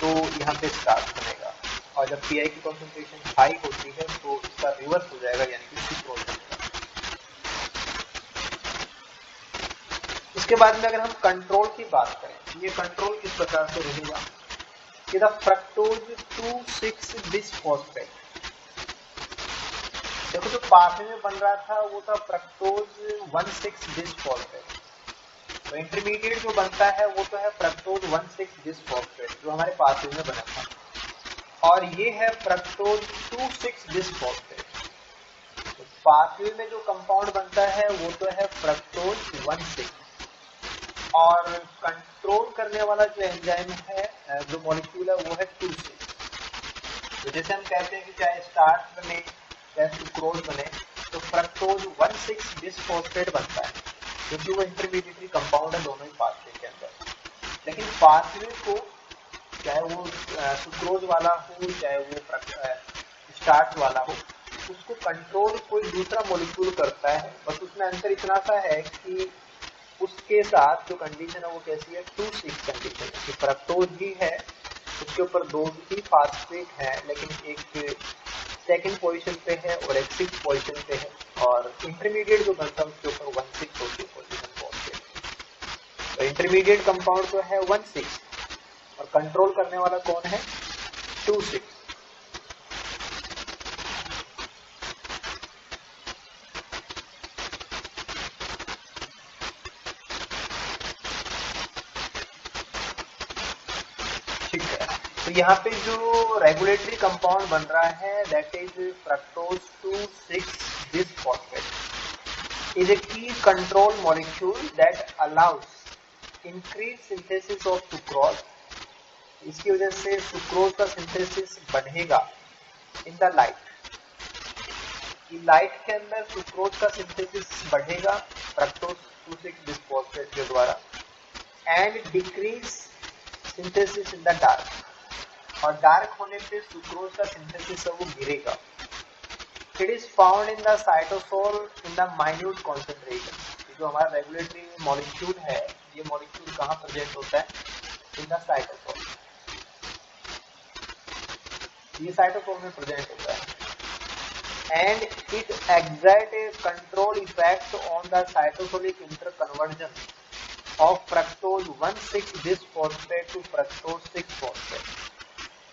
तो यहाँ पे स्टार्च बनेगा, और जब पीआई की कॉन्सेंट्रेशन हाई होती है तो इसका रिवर्स हो जाएगा, यानी कि सुक्रोज बनेगा। इसके बाद में अगर हम कंट्रोल की बात करें, ये कंट्रोल किस प्रकार से रहेगा कि द फ्रक्टोज 2,6-बिसफॉस्फेट, देखो जो पाथवे में बन रहा था वो था फ्रक्टोज 1,6-बिसफॉस्फेट, तो इंटरमीडिएट जो बनता है वो तो है फ्रक्टोज 1,6-बिसफॉस्फेट जो हमारे पाथवे में बना था, और ये है फ्रक्टोज 2,6-बिसफॉस्फेट। तो पाथवे में जो कंपाउंड बनता है वो तो है फ्रक्टोज 1,6, और कंट्रोल करने वाला जो एंजाइम है, जो मॉलिक्यूल है वो है 2,6। तो जैसे हम कहते हैं कि चाहे स्टार्च बने चाहे सुक्रोज बने तो फ्रक्टोज 1,6-बिसफॉस्फेट बनता है, क्योंकि वो इंटरमीडिएट कंपाउंड है दोनों ही पाथवे के अंदर। लेकिन पाथवे को चाहे वो सुक्रोज वाला हो चाहे वो स्टार्च वाला हो, उसको कंट्रोल कोई दूसरा मॉलिक्यूल करता है, बस उसमें अंतर इतना सा है कि उसके साथ जो कंडीशन है वो कैसी है, 2,6 कंडीशन, कि फ्रक्टोज भी है, उसके ऊपर दो ही फास्फेट है, लेकिन एक सेकंड पोजीशन पे है और एक 6th पोजीशन पे है, और इंटरमीडिएट जो बनता है उसके ऊपर 1,6 होती है पोजीशन फॉस्फेट। तो इंटरमीडिएट कंपाउंड तो है 1,6 और कंट्रोल करने वाला कौन है, 2,6। ठीक है, तो यहाँ पे जो रेगुलेटरी कंपाउंड बन रहा है that is fructose two six bisphosphate is a key control molecule that allows increased synthesis of sucrose। इसकी वजह से सुक्रोज का सिंथेसिस बढ़ेगा इन द लाइट, कि लाइट के अंदर सुक्रोज का सिंथेसिस बढ़ेगा फ्रक्टोज 2,6-बिसफॉस्फेट के द्वारा, and decrease synthesis in the dark, और डार्क होने पे सुक्रोज का सिंथेसिस है वो गिरेगा। It is found in the cytosol in the minute concentration। जो हमारा रेगुलेटरी मॉलिक्यूल है, ये मॉलिक्यूल कहाँ प्रेजेंट होता है, इन द साइटोसोल, ये साइटोसोल में प्रेजेंट होता है, and it exert a control effect on the cytosolic interconversion of fructose one six bisphosphate to fructose six phosphate.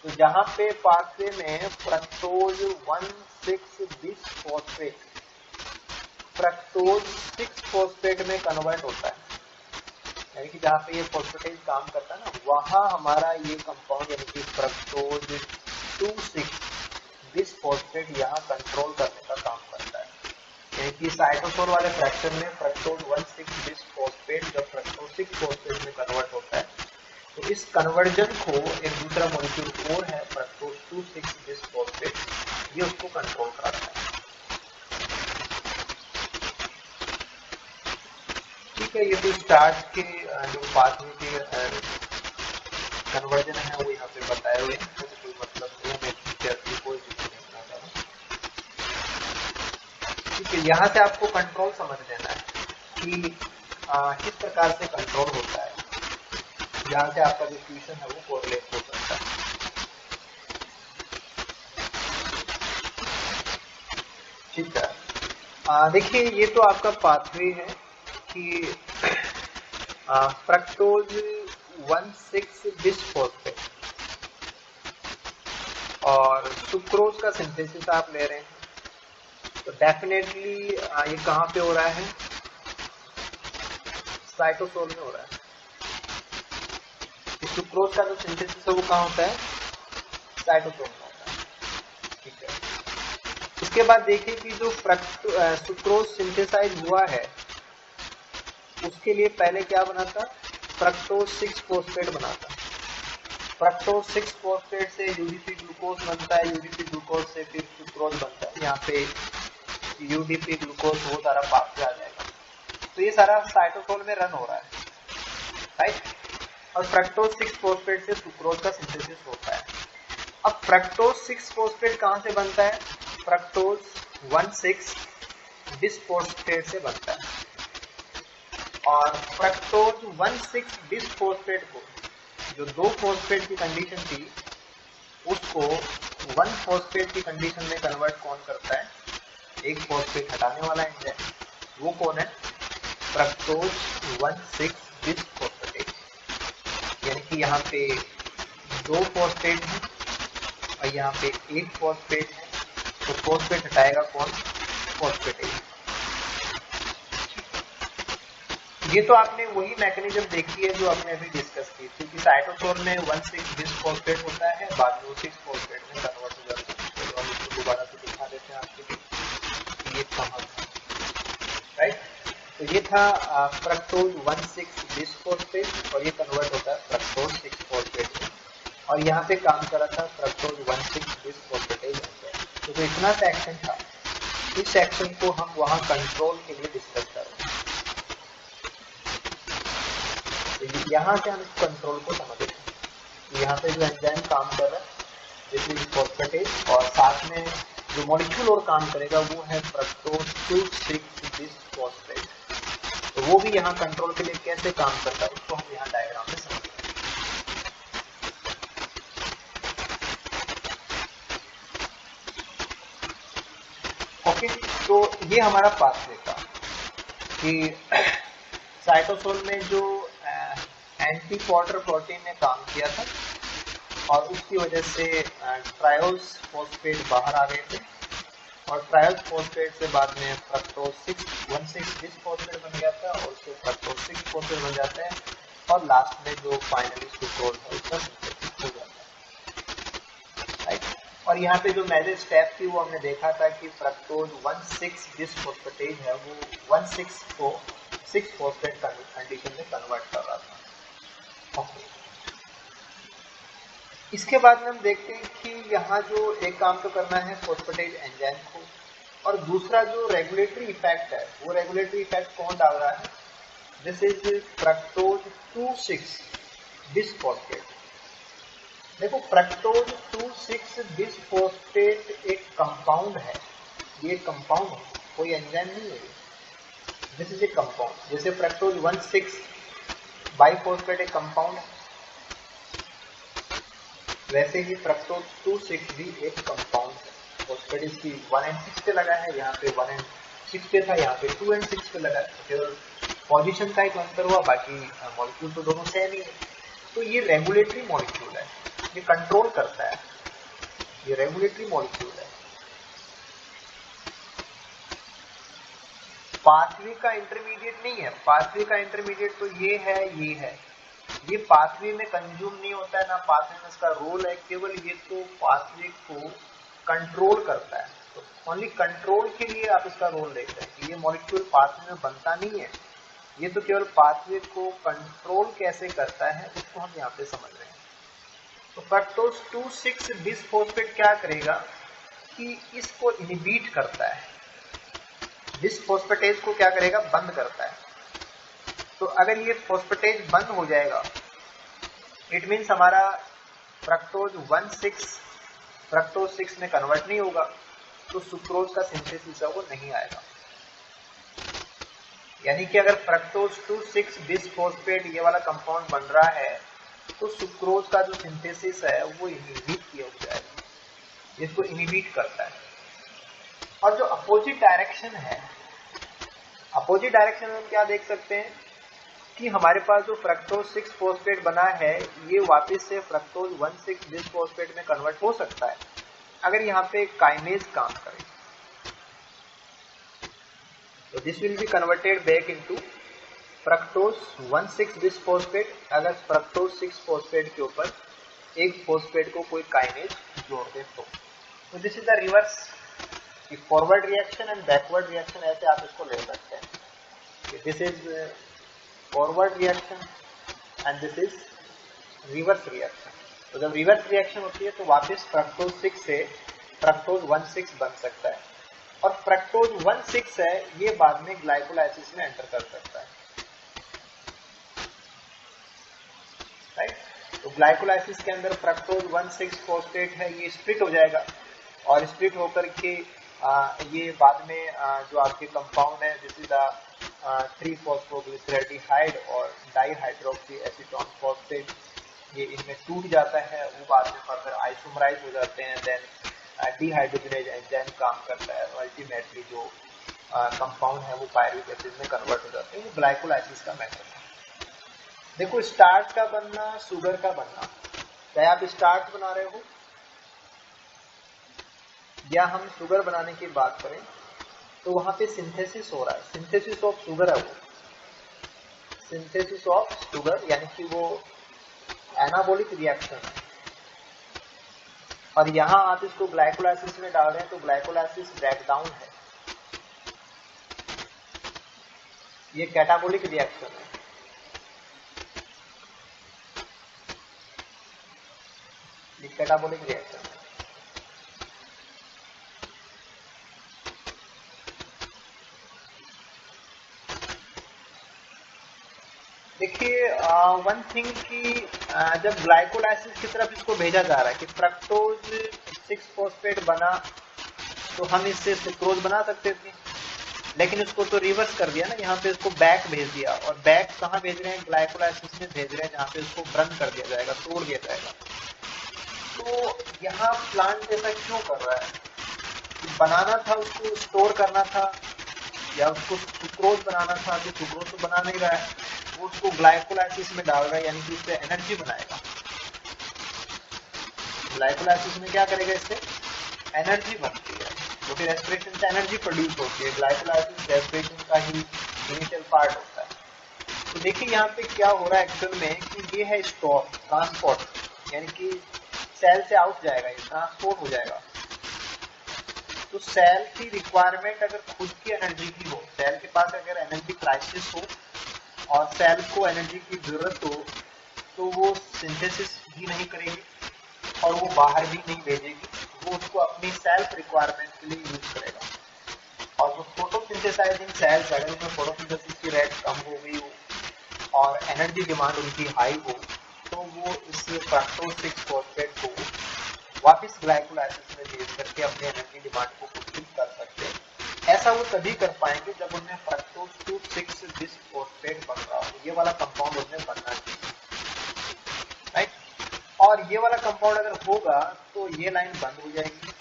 तो जहां पे पाथवे में फ्रक्टोज 1,6-बिसफॉस्फेट फ्रक्टोज 6 फॉस्फेट में कन्वर्ट होता है, यानी कि जहाँ पे ये फॉस्फेटेज काम करता है ना, वहाँ हमारा ये कंपाउंड यानी कि फ्रक्टोज 2,6 बिसफॉस्फेट यहाँ कंट्रोल करने का काम करता है। यानी कि साइटोसोल वाले फ्रैक्शन में फ्रक्टोज 1,6 बिसफॉस्फेट जब फ्रक्टोज 6 फॉस्फेट में कन्वर्ट होता है, तो इस कन्वर्जन को एक दूसरा मॉलिक्यूल और है फ्रक्टोज 2,6 बिसफॉस्फेट, ये उसको कंट्रोल कराता है। ठीक है, ये तो स्टार्च के जो पाथवे के कन्वर्जन है वो यहाँ पे बताए हुए हैं, तो कोई मतलब नहीं है, मैं कोई चीज नहीं बता रहा। ठीक है, यहाँ से आपको कंट्रोल समझ लेना है कि किस प्रकार से कंट्रोल होता है, जहाँ से आपका जो फ्यूजन है वो कोरिलेट हो सकता है। ठीक है, देखिए ये तो आपका पाथवे है कि फ्रक्टोज 1,6 बिसफॉस्फेट और सुक्रोज का सिंथेसिस आप ले रहे हैं, तो डेफिनेटली ये कहाँ पे हो रहा है, साइटोसोल में हो रहा है। सुक्रोज का जो सिंथेसिस है वो कहाँ होता है, साइटोसोल में होता है। ठीक है, उसके बाद देखिए कि जो सुक्रोज सिंथेसाइज हुआ है उसके लिए पहले क्या बना था, फ्रक्टोज 6 फॉस्फेट बना था। फ्रक्टोज 6 फॉस्फेट से यूडीपी ग्लूकोज बनता है, यूडीपी ग्लूकोज से फिर सुक्रोज बनता है, यहाँ पे यूडीपी ग्लूकोज वो सारा पाथवे आ जाएगा। तो ये सारा साइटोसोल में रन हो रहा है, राइट। और फ्रक्टोज 6 फॉस्फेट से सुक्रोज का सिंथेसिस होता है। अब फ्रक्टोज 6 फॉस्फेट कहाँ से बनता है, फ्रक्टोज 1,6 बिसफॉस्फेट से बनता है। और फ्रक्टोज 1,6 बिसफॉस्फेट को, जो 2 फॉस्फेट की कंडीशन थी, उसको 1 फॉस्फेट की कंडीशन में कन्वर्ट कौन करता है, एक फॉस्फेट हटाने वाला एंजाइम, वो कौन है, फ्रक्टोज 1,6 बिसफॉस्फेट। यानी कि यहाँ पे 2 फॉस्फेट है और यहाँ पे 1 फॉस्फेट है, तो फॉस्फेट हटाएगा कौन, फॉस्फेटेज। ये तो आपने वही मैकेनिज्म देखी है जो आपने अभी डिस्कस की थी कि साइटोसोल में 1,6 बिसफॉस्फेट होता है, बाद में वो 6 फॉस्फेट में कन्वर्ट हो जाता है। तो हम इसको दोबारा से दिखा देते हैं आपके लिए, ये कहाँ था, राइट। तो ये था फ्रक्टोज 1,6 बिसफॉस्फेट और ये कन्वर्ट होता है फ्रक्टोज 6 फॉस्फेट में, और यहाँ पे काम कर रहा था फ्रक्टोज 1,6 बिसफॉस्फेटेज। तो इतना सेक्शन था, इस सेक्शन को हम वहाँ कंट्रोल के लिए डिस्कस कर रहे हैं। यहाँ से हम इस कंट्रोल को समझते हैं। यहाँ पे जो एंजाइम काम कर रहा है दिस इज फॉस्फेटेज, और साथ में जो मॉलिक्यूल और काम करेगा वो है फ्रक्टोज 2,6 बिसफॉस्फेट। तो वो भी यहाँ कंट्रोल के लिए कैसे काम करता है उसको हम यहाँ डायग्राम में समझते हैं। ओके, तो ये हमारा पाथवे था कि साइटोसोल में जो एंटी पोर्टर प्रोटीन ने काम किया था और उसकी वजह से ट्रायोज फॉस्फेट बाहर आ गए थे, और ट्रायोज फॉस्फेट से बाद में फ्रक्टोज 1,6 बिसफॉस्फेट बन गया था, और उससे फ्रक्टोज 6 फॉस्फेट बन जाता है, और लास्ट में जो फाइनली सुक्रोज है उसका सिंथेसिस हो जाता है, राइट। और यहाँ पे जो मेजर स्टेप थी वो हमने देखा था कि फ्रक्टोज 1,6 बिसफॉस्फेटेज है वो 1,6 को 6 फॉस्फेट कंडीशन में कन्वर्ट कर रहा था। इसके बाद में हम देखते हैं कि यहाँ जो एक काम तो करना है फॉस्फेटेज एंजाइम को, और दूसरा जो रेगुलेटरी इफेक्ट है वो रेगुलेटरी इफेक्ट कौन डाल रहा है, दिस इज फ्रक्टोज 2,6 बिसफॉस्फेट। देखो फ्रक्टोज 2,6 बिसफॉस्फेट एक कंपाउंड है, ये कंपाउंड है, कोई एंजाइम नहीं है, दिस इज ए कंपाउंड। जैसे फ्रक्टोज 1,6 बाइफॉस्फेट एक कंपाउंड है, वैसे ही फ्रक्टोज 2,6 भी एक कंपाउंड है। फॉस्फेट इसकी 1 and 6 पे लगा है, यहाँ पे 1 and 6 पे था, यहाँ पे 2 and 6 पे लगा है, केवल पोजीशन का एक अंतर हुआ, बाकी मॉलिक्यूल तो दोनों सेम ही है। तो ये रेगुलेटरी मॉलिक्यूल है, ये कंट्रोल करता है, ये रेगुलेटरी मॉलिक्यूल है। पाथवे का इंटरमीडिएट नहीं है, पाथवे का इंटरमीडिएट तो ये है, ये पाथवे में कंज्यूम नहीं होता है, ना पाथवे में इसका रोल है, केवल ये तो पाथवे को कंट्रोल करता है। तो ओनली कंट्रोल के लिए आप इसका रोल देखते हैं कि ये मॉलिक्यूल पाथवे में बनता नहीं है, ये तो केवल पाथवे को कंट्रोल कैसे करता है उसको हम यहाँ पे समझ रहे हैं। तो फ्रक्टोज 2,6 बिसफॉस्फेट क्या करेगा कि इसको इनहिबिट करता है, बिसफॉस्फेटेज को क्या करेगा, बंद करता है। तो अगर ये फॉस्फेटेज बंद हो जाएगा, इट मीन्स हमारा फ्रक्टोज 1,6 फ्रक्टोज 6 में कन्वर्ट नहीं होगा, तो सुक्रोज का सिंथेसिस है वो नहीं आएगा। यानी कि अगर फ्रक्टोज 2,6 बिसफॉस्फेट ये वाला कंपाउंड बन रहा है तो सुक्रोज का जो सिंथेसिस है वो इनहिबिट किया हो जाएगा, इसको इनहिबिट करता है। और जो अपोजिट डायरेक्शन है, अपोजिट डायरेक्शन में हम क्या देख सकते हैं कि हमारे पास जो फ्रक्टोज 6 फॉस्फेट बना है ये वापस से फ्रक्टोज 1,6 बिसफॉस्फेट में कन्वर्ट हो सकता है अगर यहाँ पे काइनेज काम करे। तो this will be converted back into fructose 1,6 bisphosphate अगर फ्रक्टोज 6 फॉस्फेट के ऊपर एक फॉस्फेट को कोई काइनेज जोड़ दे तो this is the reverse, forward reaction and backward reaction ऐसे आप इसको ले सकते हैं। This is forward reaction and this is reverse reaction. तो जब रिवर्स रिएक्शन होती है तो वापस फ्रक्टोज 6 से फ्रक्टोज 1,6 बन सकता है, और फ्रक्टोज 1,6 है ये बाद में ग्लाइकोलाइसिस में एंटर कर सकता है, राइट। तो ग्लाइकोलाइसिस के अंदर फ्रक्टोज 1,6 फॉस्फेट है ये स्प्लिट हो जाएगा, और स्प्लिट होकर के ये बाद में जो आपके कंपाउंड है दिस इज द 3-फॉस्फोग्लिसरैल्डिहाइड और डाइहाइड्रोक्सी एसीटोन फॉस्फेट, ये इनमें टूट जाता है, वो बाद में फर्दर आइसोमराइज हो जाते हैं, देन डिहाइड्रोजनेज एंजाइम काम करता है, और अल्टीमेटली जो कंपाउंड है वो पायरुविक एसिड में कन्वर्ट हो जाते हैं। वो ग्लाइकोलाइसिस का मेथड है। देखो स्टार्च का बनना, शुगर का बनना, चाहे आप स्टार्च बना रहे हो या हम शुगर बनाने की बात करें तो वहां पे सिंथेसिस हो रहा है, सिंथेसिस ऑफ शुगर है वो, सिंथेसिस ऑफ शुगर यानी कि वो एनाबॉलिक रिएक्शन है, और यहां आप इसको ग्लाइकोलाइसिस में डाल रहे हैं तो ग्लाइकोलाइसिस ब्रेकडाउन है, ये कैटाबॉलिक रिएक्शन है। ये कैटाबॉलिक रिएक्शन है। देखिए वन थिंग कि जब ग्लाइकोलाइसिस की तरफ इसको भेजा जा रहा है कि फ्रक्टोज 6 फॉस्फेट बना तो हम इससे सुक्रोज बना सकते थे, लेकिन उसको तो रिवर्स कर दिया ना, यहाँ पे इसको बैक भेज दिया, और बैक कहाँ भेज रहे हैं, ग्लाइकोलाइसिस में भेज रहे हैं जहाँ पे उसको बर्न कर दिया जाएगा, तोड़ दिया जाएगा। तो यहाँ प्लांट ऐसा क्यों कर रहा है, बनाना था उसको स्टोर करना था या उसको सुक्रोज बनाना था, जो सुक्रोज तो बना नहीं रहा है वो उसको ग्लाइकोलाइसिस में डाल रहा है, यानी कि इससे एनर्जी बनाएगा। ग्लाइकोलाइसिस में क्या करेगा, इससे एनर्जी बनती है, तो फिर रेस्पिरेशन से एनर्जी प्रोड्यूस होती है। ग्लाइकोलाइसिस रेस्पिरेशन का ही इनिशियल पार्ट होता है। तो देखिए यहाँ पे क्या हो रहा है एक्चुअल में कि ये है स्टोर ट्रांसपोर्ट, यानी कि सेल से आउट जाएगा, ये ट्रांसपोर्ट हो जाएगा। तो सेल की रिक्वायरमेंट अगर खुद की एनर्जी की हो, सेल के पास अगर एनर्जी क्राइसिस हो और सेल को एनर्जी की जरूरत हो तो वो सिंथेसिस भी नहीं करेगी और वो बाहर भी नहीं भेजेगी, वो उसको अपनी सेल्फ रिक्वायरमेंट के लिए यूज करेगा। और जो फोटोसिंथेसाइजिंग सेल्स अगर उसमें फोटोसिंथेसिस की रेट कम हो गई हो और एनर्जी डिमांड उनकी हाई हो तो वो इस फ्रक्टोज 6 फॉस्फेट को वापस ग्लाइकोलाइसिस में भेज करके अपने एनर्जी डिमांड को फुलफिल कर सकते हैं। ऐसा वो तभी कर पाएंगे जब उनमें फ्रक्टोज 2,6 बिसफॉस्फेट बन रहा हो, ये वाला कंपाउंड उनमें बनना चाहिए, राइट। और ये वाला कंपाउंड अगर होगा तो ये लाइन बंद हो जाएगी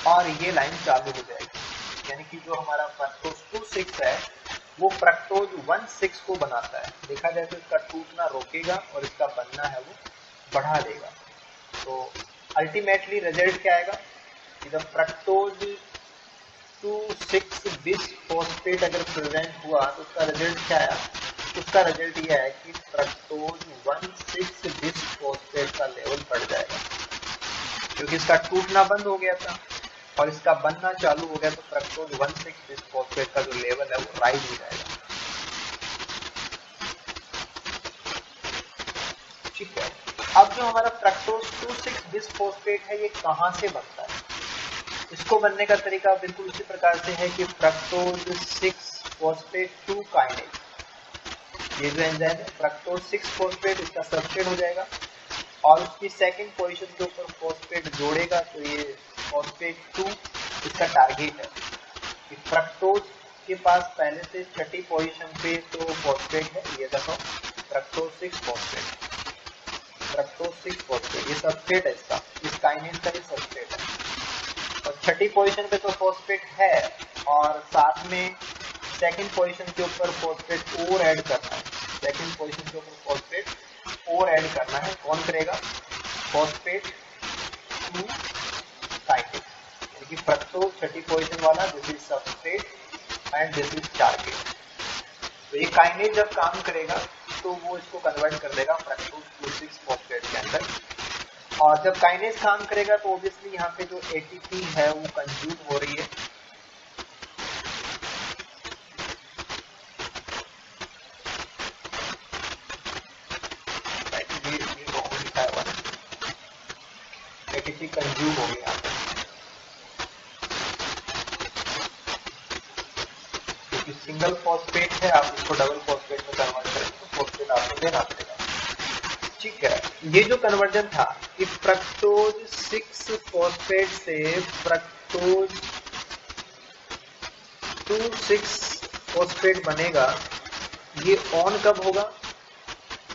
और ये लाइन चालू हो जाएगी, यानी कि जो हमारा फ्रक्टोज 2,6 है वो फ्रक्टोज 1,6 को बनाता है। देखा जाए तो इसका टूटना रोकेगा और इसका बनना है वो बढ़ा देगा। तो अल्टीमेटली रिजल्ट क्या आएगा कि जब फ्रक्टोज 6 बिस फॉस्फेट अगर प्रेजेंट हुआ तो उसका रिजल्ट क्या आया? उसका रिजल्ट ये है कि फ्रक्टोज 1,6 बिस फॉस्फेट का लेवल बढ़ जाएगा, क्योंकि इसका टूटना बंद हो गया था और इसका बनना चालू हो गया, तो फ्रक्टोज 1,6 बिस फॉस्फेट का जो लेवल है वो राइज हो जाएगा। ठीक है, अब जो हमारा फ्रक्टोज 2,6 बिस फॉस्फेट है ये कहां से बनता है? इसको बनने का तरीका बिल्कुल उसी प्रकार से है कि फ्रक्टोज 6 फॉस्फेट 2 काइनेज, ये जो एंजाइम है फ्रक्टोज 6 फॉस्फेट इसका सबस्ट्रेट हो जाएगा और उसकी सेकंड पोजीशन के ऊपर फॉस्फेट जोड़ेगा, तो ये फॉस्फेट 2 इसका टारगेट है। कि फ्रक्टोज के पास पहले से छठी पोजीशन पे तो फॉस्फेट है, ये देखो फ्रक्टोज 6 फॉस्फेट, फ्रक्टोज 6 फॉस्फेट ये सबस्ट्रेट है इसका, इस काइनेज का ये सबस्ट्रेट है और छठी पोजीशन पे तो फॉस्फेट है और साथ में सेकंड पोजीशन के ऊपर फॉस्फेट और ऐड करना है, सेकंड पोजीशन के ऊपर फॉस्फेट और ऐड करना है। कौन करेगा? फॉस्फेट 2 काइनेज, यानी कि फ्रक्टोज छठी पोजीशन वाला, this is substrate and this is target. तो ये काइनेज जब काम करेगा तो वो इसको कन्वर्ट कर देगा फ्रक्टोज 2,6 फॉस्फेट के अंदर, और जब काइनेज काम करेगा तो ऑब्वियसली यहाँ पे जो एटीपी है वो कंज्यूम हो रही है, एटीपी कंज्यूम हो गई यहाँ पे, क्योंकि सिंगल फॉस्फेट है, आप इसको डबल फॉस्फेट में कन्वर्ट करेंगे तो फॉस्फेट आपको देना पड़ेगा। ठीक है, ये जो कन्वर्जन था कि फ्रक्टोज 6 फॉस्फेट से फ्रक्टोज 2,6 फॉस्फेट बनेगा, ये ऑन कब होगा?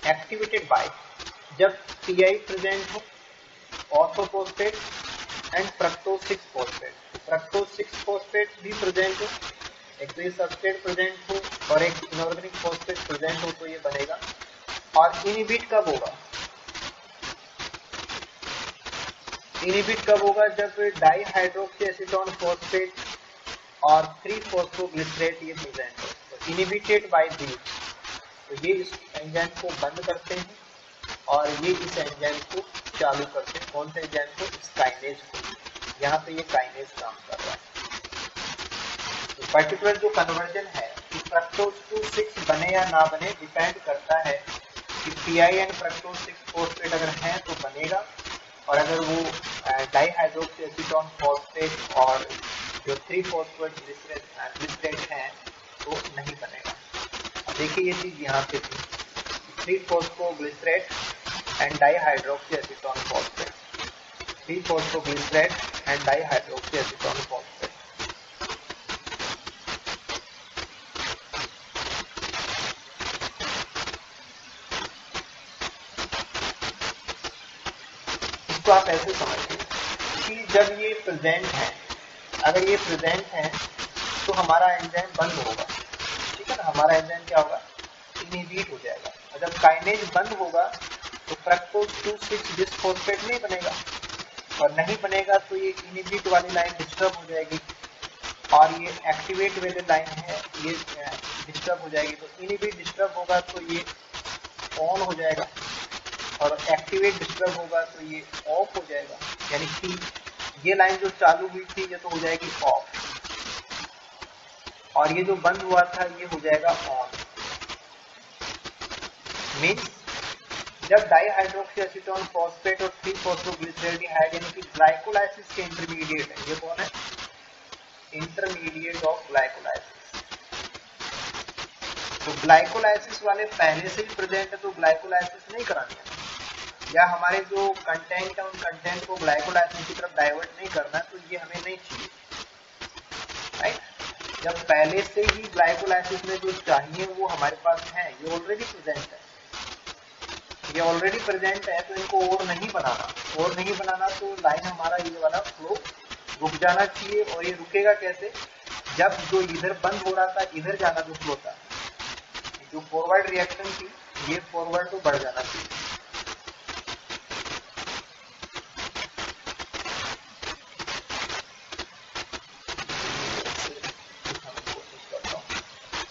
एक्टिवेटेड बाय जब पीआई प्रेजेंट हो, orthophosphate and fructose 6 phosphate, fructose 6 phosphate भी प्रेजेंट हो, एक तो ये सबस्ट्रेट प्रेजेंट हो और एक इनऑर्गेनिक फॉस्फेट प्रेजेंट हो, तो ये बनेगा। और इनहिबिट कब होगा? इनहिबिट कब होगा? जब डाइहाइड्रोक्सी एसीटोन फॉस्फेट और 3-फॉस्फोग्लिसरेट ये प्रेजेंट हो, तो इनहिबिटेड बाय दीज, तो ये इस एंजाइम को बंद करते हैं और ये इस एंजाइम को चालू करते हैं। कौन से एंजाइम को? इस काइनेज को। यहाँ पे ये काइनेज काम कर रहा है। तो पर्टिकुलर जो कन्वर्जन है कि फ्रक्टोज 2,6 बने या ना बने, डिपेंड करता है कि पीआई एंड फ्रक्टोज 6 फॉस्फेट अगर हैं तो बनेगा, और अगर वो डाइहाइड्रोक्सी एसीटोन फॉस्फेट और जो 3-फॉस्फोग्लिसरेट हैं तो नहीं बनेगा। अब देखिए ये चीज यहाँ पे थी, three phosphoglycerate and dihydroxy acetone phosphate, three phosphoglycerate and dihydroxy acetone phosphate. इसको आप ऐसे समझिए कि जब ये प्रेजेंट है, अगर ये प्रेजेंट है तो हमारा एंजाइम बंद होगा, ठीक है ना, हमारा एंजाइम क्या होगा? इनहिबिट हो जाएगा। और जब काइनेज बंद होगा तो फ्रक्टोज 2,6 बिसफॉस्फेट नहीं बनेगा, और नहीं बनेगा तो ये इनहिबिट वाली लाइन डिस्टर्ब हो जाएगी और ये एक्टिवेट वाली लाइन है ये डिस्टर्ब हो जाएगी। तो इनहिबिट डिस्टर्ब होगा तो ये ऑन हो जाएगा और एक्टिवेट डिस्टर्ब होगा तो ये ऑफ हो जाएगा, यानी कि ये लाइन जो चालू हुई थी ये तो हो जाएगी ऑफ, और ये जो बंद हुआ था ये हो जाएगा ऑन। मीन्स जब डाइहाइड्रोक्सी एसीटोन फॉस्फेट और 3-फॉस्फोग्लिसरेल्डिहाइड यानी कि ग्लाइकोलाइसिस के इंटरमीडिएट है, ये कौन है? Intermediate of glycolysis. तो ग्लाइकोलाइसिस वाले पहले से ही प्रेजेंट है तो ग्लाइकोलाइसिस नहीं करानी है, या हमारे जो कंटेंट है उन कंटेंट को ग्लाइकोलाइसिस की तरफ डाइवर्ट नहीं करना, तो ये हमें नहीं चाहिए, राइट। जब पहले से ही ग्लाइकोलाइसिस में जो चाहिए वो हमारे पास है, ये ऑलरेडी प्रेजेंट है, ये ऑलरेडी प्रेजेंट है, तो इनको और नहीं बनाना, तो लाइन हमारा ये वाला फ्लो रुक जाना चाहिए। और ये रुकेगा कैसे? जब जो इधर बंद हो रहा था इधर जाना जो फ्लो था, जो फॉरवर्ड रिएक्शन थी ये फॉरवर्ड तो बढ़ जाना चाहिए।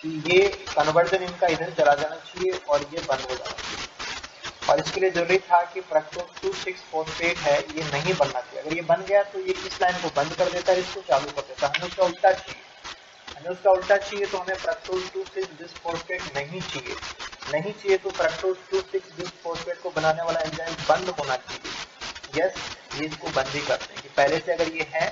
कि ये कन्वर्जन इनका इधर चला जाना चाहिए और ये बंद हो जाना चाहिए। और इसके लिए जरूरी था कि फ्रक्टोज 2,6 फॉस्फेट है ये नहीं बनना चाहिए। अगर ये बन गया तो ये इस लाइन को बंद कर देता है, इसको चालू कर देता है। हमें उसका उल्टा चाहिए, तो हमें फ्रक्टोज 2,6 बिसफॉस्फेट नहीं चाहिए। तो फ्रक्टोज 2,6 बिसफॉस्फेट को बनाने वाला एंजाइम बंद होना चाहिए। यस, ये इसको बंद ही करते हैं कि पहले से अगर ये है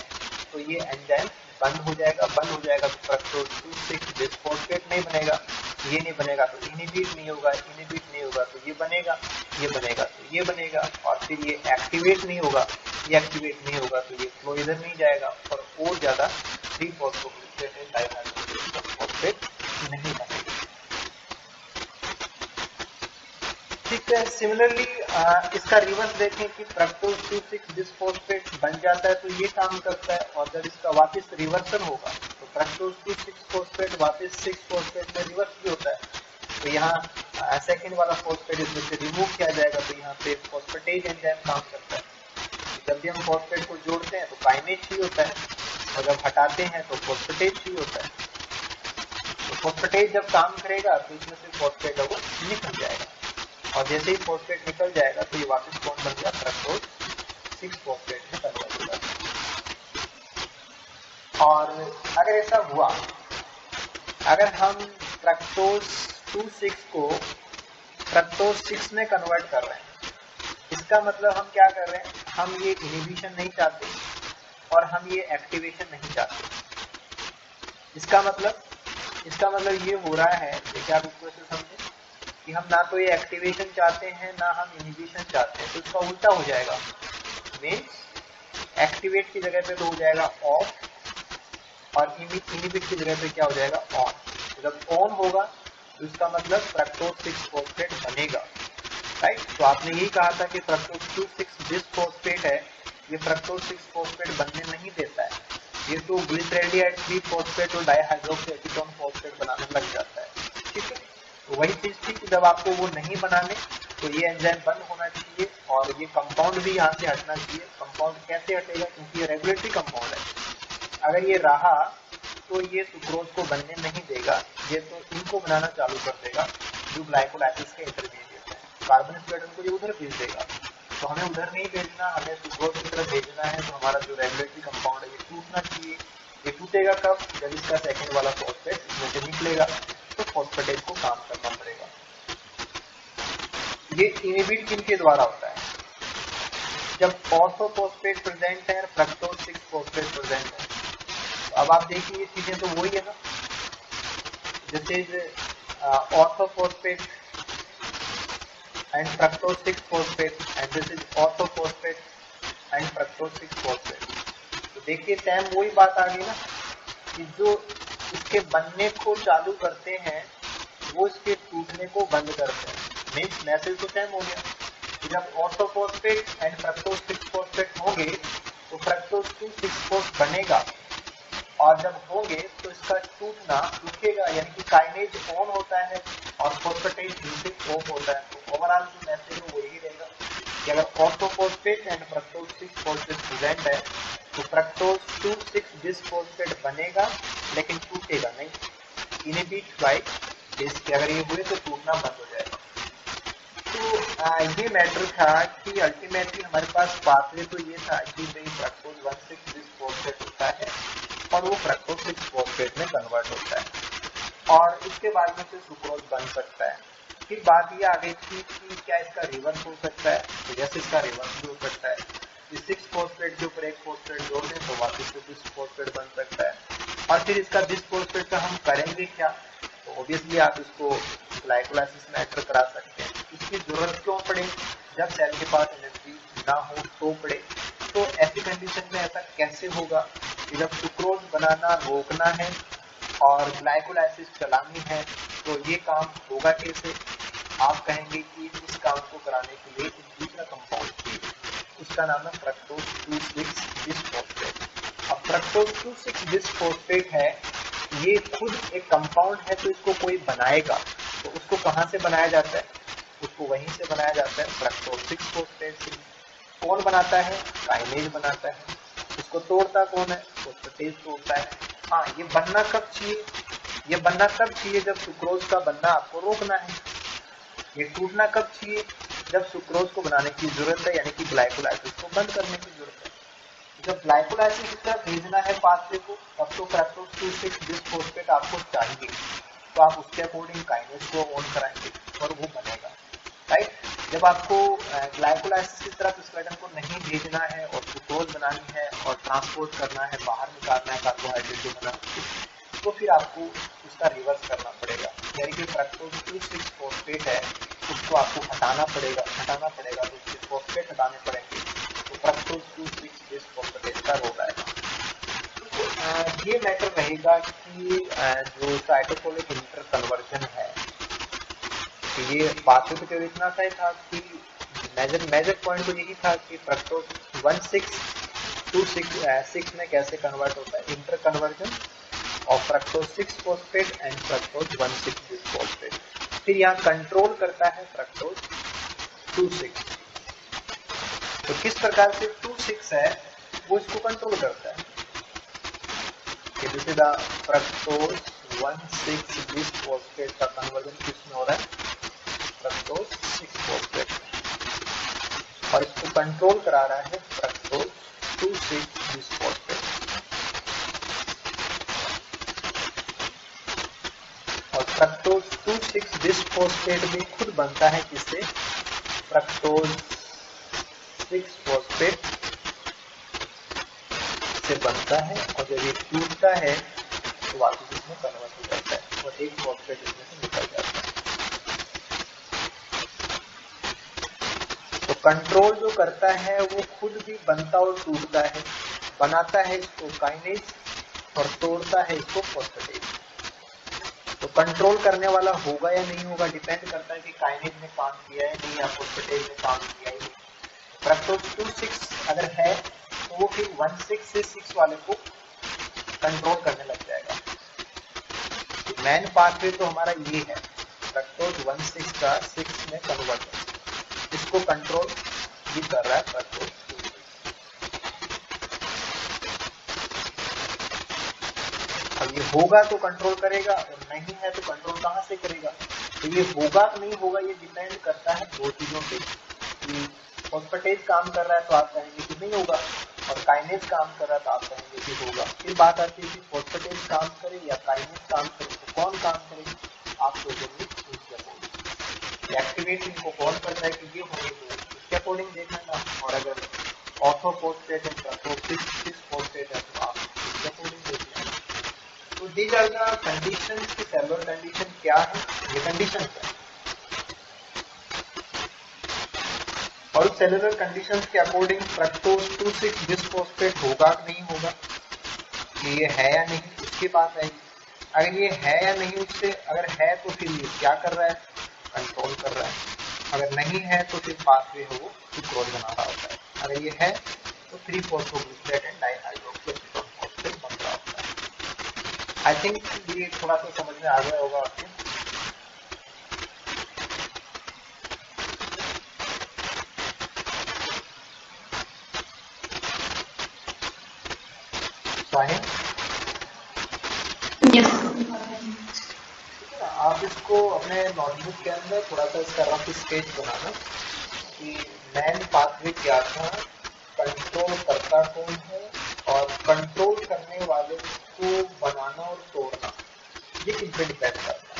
तो ये एंजाइम बंद हो जाएगा तो फ्रक्टोज 2,6 बिसफॉस्फेट नहीं बनेगा। ये नहीं बनेगा तो इनिबिट नहीं होगा तो ये बनेगा तो ये बनेगा और फिर ये एक्टिवेट नहीं होगा तो ये फ्लो इधर नहीं जाएगा और ज्यादा 3-फॉस्फोग्लिसरेट डाइहाइड्रोफॉस्फेट नहीं बनेगा। ठीक है, सिमिलरली इसका रिवर्स देखें कि फ्रक्टोज 2,6 बिसफॉस्फेट बन जाता है तो ये काम करता है और जब इसका वापस रिवर्सल होगा तो फ्रक्टोज 2,6 फॉस्फेट वापस 6 फॉस्फेट में रिवर्स भी होता है। तो यहाँ सेकेंड वाला फॉस्फेट इसमें से रिमूव किया जाएगा तो यहाँ पे फॉस्फेटेज एंजाइम काम करता है। जब भी हम फॉस्फेट को जोड़ते हैं तो काइनेज ही होता है और जब हटाते हैं तो फॉस्फेटेज ही होता है। तो फॉस्फेटेज जब काम करेगा तो इसमें से फॉस्फेट वो निकल जाएगा और जैसे ही फॉस्फेट निकल जाएगा तो ये वापस कौन बन गया, फ्रक्टोज 6 फॉस्फेट में कन्वर्ट हो जाता है। और अगर ऐसा हुआ, अगर हम फ्रक्टोज 2,6 को फ्रक्टोज 6 में कन्वर्ट कर रहे हैं, इसका मतलब हम क्या कर रहे हैं, हम ये इनिबिशन नहीं चाहते और हम ये एक्टिवेशन नहीं चाहते। इसका मतलब ये हो रहा है, देखिए आप इसको ऐसे समझे कि हम ना तो ये एक्टिवेशन चाहते हैं ना हम इनिबिशन चाहते हैं, तो इसका उल्टा हो जाएगा। मीन्स एक्टिवेट की जगह पे तो हो जाएगा ऑफ और इनिबिट की जगह पे क्या हो जाएगा, ऑन। जब ऑन होगा तो इसका मतलब फ्रक्टोज 6 फॉस्फेट बनेगा, राइट। तो आपने यही कहा था कि फ्रक्टोज 2,6 बिसफॉस्फेट है, ये फ्रक्टोज 6 फॉस्फेट बनने नहीं देता है, ये तो ग्लिसरेडियाइड 3 फॉस्फेट और डाइहाइड्रोक्सीएसीटोन फॉस्फेट बनाने लग जाता है। ठीक है, तो वही चीज थी कि जब आपको वो नहीं बनाने तो ये एंजाइम बंद होना चाहिए और ये कंपाउंड भी यहाँ से हटना चाहिए। कंपाउंड कैसे हटेगा, क्योंकि ये रेगुलेटरी कंपाउंड है। अगर ये रहा तो ये सुक्रोज को बनने नहीं देगा, ये तो इनको बनाना चालू कर देगा जो ग्लाइकोलाइसिस के इंटरमीडिएट है। कार्बन स्प्रेडर को ये उधर भेज देगा, तो हमें उधर नहीं भेजना, हमें सुक्रोज की तरफ भेजना है। तो हमारा जो रेगुलेटरी कंपाउंड है ये टूटना चाहिए। ये टूटेगा कब, जब इसका सेकेंड वाला फॉस्फेट इसमें से निकलेगा तो फॉस्फेटेज को काम करना पड़ेगा। ये इनिबिट किनके द्वारा होता है, जब ऑर्थोफॉस्फेट प्रेजेंट है, फ्रक्टोज 6 फॉस्फेट प्रेजेंट है। तो अब आप देखिए ये चीजें तो वही है ना, this is orthophosphate and fructose 6 phosphate and this is orthophosphate and fructose 6 phosphate. तो देखिए सेम वही बात आ गई ना कि जो इसके बनने को चालू करते हैं वो इसके टूटने को बंद करते हैं। मीन्स मैसेज तो सेम हो गया कि जब ऑर्थोफॉस्फेट एंड फ्रक्टोज 6 फॉस्फेट होंगे तो फ्रक्टोज 2,6 फॉस्फेट बनेगा और जब होंगे तो इसका टूटना रुकेगा, यानी कि काइनेज ऑन होता है और फॉस्फेटेज नीचे ऑफ होता है। तो ओवरऑल जो मैसेज है वो यही रहेगा कि अगर orthophosphate and fructose 6 phosphate present है तो फ्रक्टोज 2,6 बिसफॉस्फेट बनेगा लेकिन टूटेगा नहीं, इनिबिट बाय बेस के अगर ये हुए तो टूटना बंद हो जाएगा। तो ये मैटर था कि अल्टीमेटली हमारे पास पाथवे तो ये था कि भाई फ्रक्टोज 1,6 बिसफॉस्फेट होता है और वो फ्रक्टोज 6 फॉस्फेट में कन्वर्ट होता है और इसके बाद में से सुक्रोज बन सकता है। फिर बात ये आ गई थी कि क्या इसका रिवर्स हो सकता है, तो जैसे इसका रिवर्स भी हो सकता है, इस 6 फॉस्फेट के ऊपर एक फॉस्फेट जोड़ दें तो वापस से बिसफॉस्फेट बन सकता है। और फिर इसका बिसफॉस्फेट का हम करेंगे क्या, तो ऑब्वियसली आप इसको ग्लाइकोलाइसिस में एंटर करा सकते हैं। इसकी जरूरत क्यों पड़े, जब सेल के पास एनर्जी ना हो तो पड़े। तो ऐसी कंडीशन में ऐसा कैसे होगा कि जब सुक्रोज बनाना रोकना है और ग्लाइकोलाइसिस चलानी है तो ये काम होगा कैसे। आप कहेंगे कि इस काम को कराने के लिए एक दूसरा कंपाउंड चाहिए, उसका नाम है फ्रक्टोज 2,6 बिसफॉस्फेट। अब फ्रक्टोज 2,6 बिसफॉस्फेट है, ये खुद एक कंपाउंड है, तो इसको कोई बनाएगा तो उसको कहाँ से बनाया जाता है, उसको वहीं से बनाया जाता है फ्रक्टोज 6 फॉस्फेट से। कौन बनाता है, काइनेज बनाता है। इसको तोड़ता कौन है, फॉस्फेटेज तोड़ता है। हाँ, ये बनना कब चाहिए, ये बनना कब चाहिए? जब सुक्रोज का बनना आपको रोकना है। ये टूटना कब चाहिए? जब सुक्रोज को बनाने की जरूरत है, यानी कि ग्लाइकोलाइसिस को बंद करने की जरूरत है। जब ग्लाइकोलाइसिस की तरफ भेजना है पाथवे को, तब तो फ्रक्टोज 2,6 बिस्फोस्फेट आपको चाहिए, तो आप उसके अकॉर्डिंग काइनेज को ऑन कराएंगे और वो बनेगा, राइट। जब आपको ग्लाइकोलाइसिस की तरफ स्वेडन को नहीं भेजना है और सुक्रोज बनानी है और ट्रांसपोर्ट करना है, बाहर निकालना है कार्बोहाइड्रेट जो बना, तो फिर आपको उसका रिवर्स करना पड़ेगा, यानी कि फ्रक्टोज 2,6 फॉस्फेट है उसको आपको हटाना पड़ेगा तो उसके फॉस्फेट हटाने पड़ेंगे, तो फ्रक्टोज 2,6 बिस्फोस्फेट का हो जाएगा। तो ये मैटर रहेगा कि जो साइटोकोलिक इंटर कन्वर्जन है, ये पाथवे को जो इतना सही था कि मेजर पॉइंट तो यही था कि फ्रक्टोज 1,6 में कैसे कन्वर्ट होता है, inter conversion of fructose 6 phosphate and fructose 1,6 बिस्फोस्फेट। फिर यहाँ कंट्रोल करता है फ्रक्टोज 2,6। तो किस प्रकार से 2,6 है वो इसको कंट्रोल करता है। फ्रक्टोज 1,6 बिस्फोस्फेट का कन्वर्जन किसमें हो रहा है? फ्रक्टोज 6 फॉस्फेट, और इसको कंट्रोल करा रहा है फ्रक्टोज 2,6 बिस्फोस्फेट। और फ्रक्टोज 2,6 बिस्फोस्फेट भी खुद बनता है किससे? फ्रक्टोज 6 फॉस्फेट से बनता है, और जब ये टूटता है तो वापस इसमें कन्वर्ट हो जाता है और एक फॉस्फेट इसमें से निकल जाता है। तो कंट्रोल जो करता है वो खुद भी बनता और टूटता है, बनाता है इसको काइनेज और तोड़ता है इसको फॉस्फेटेज। तो कंट्रोल करने वाला होगा या नहीं होगा डिपेंड करता है कि काइनेज ने काम किया है नहीं या फॉस्फेटेज ने काम किया है। फ्रक्टोज 2,6 अगर है तो वो फिर 1,6 से 6 वाले को कंट्रोल करने लग जाएगा। तो मेन पाथवे तो हमारा ये है, फ्रक्टोज 1,6 का 6 में कन्वर्जन, इसको कंट्रोल भी कर रहा है फ्रक्टोज 2,6। अब ये होगा तो कंट्रोल करेगा और नहीं है तो कंट्रोल कहां से करेगा? तो ये होगा नहीं होगा ये डिपेंड करता है दो चीजों पे, कि फॉस्फेटेज काम कर रहा है तो आप कहेंगे कि नहीं होगा, और काइनेज काम कर रहा है तो आप कहेंगे कि होगा। फिर बात आती है कि फॉस्फेटेज काम करे या काइनेज काम करे, तो कौन काम करेगा? आप सोचेंगे एक्टिवेट इनको कौन करता है कि ये होने को इसके अकॉर्डिंग देखना ना, और अगर ऑर्थोफॉस्फेट है तो 6 फॉस्फेट है तो आप इसके अकॉर्डिंग देखना। तो दीज आर द कंडीशंस की सेलुलर कंडीशन क्या है, ये कंडीशन है, और सेलुलर कंडीशंस के अकॉर्डिंग फ्रक्टोज 2,6 बिस्फोस्फेट होगा कि नहीं होगा, कि ये है या नहीं, उसकी बात है। अगर ये है या नहीं, उससे अगर है तो फिर ये क्या कर रहा है? कंट्रोल कर रहा है। अगर नहीं है तो फिर पाथवे है वो सुक्रोज बना रहा होता है। अगर ये है तो 3-फॉस्फोग्लिसरेट एंड डाइहाइड्रोक्सीप्रोफॉस्फेट बन रहा होता है। आई थिंक ये थोड़ा सा समझ में आ गया होगा आपको। आप इसको अपने नोटबुक के अंदर थोड़ा सा इसका रफ स्केच बनाना कि मेन पाथवे क्या था, कंट्रोल करता कौन है, और कंट्रोल करने वाले को बनाना और तोड़ना, ये किन पे डिपेंड करता है।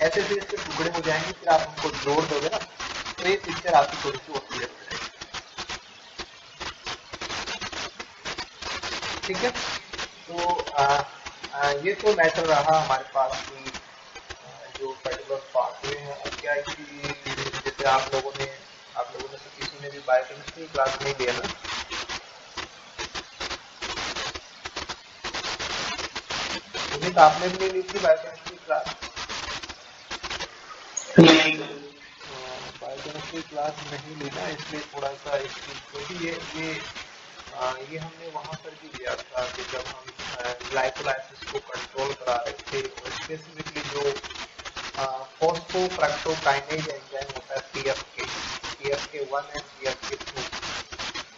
ऐसे फिर इसके टुकड़े हो जाएंगे, फिर आप उनको जोड़ दोगे ना तो ये पिक्चर आपकी थोड़ी सी और क्लियर हो जाएगी। ठीक है, तो ये तो मैटर रहा हमारे पास की जो पर्टिकुलर पाथवे हैं। और क्या है कि जैसे आप लोगों ने से किसी ने भी बायोकेमिस्ट्री क्लास नहीं लिया ना, तो आपने भी नहीं ली थी बायोकेमिस्ट्री क्लास? नहीं, बायोकेमिस्ट्री क्लास नहीं ली ना, इसलिए थोड़ा सा क्योंकि ये हमने वहां पर भी लिया था कि जब हम ग्लाइकोलाइसिस को कंट्रोल करा रहे थे, और स्पेसिफिकली जो फॉस्फोफ्रक्टोकाइनेज एंजाइम होता है PFK1 एंड PFK2,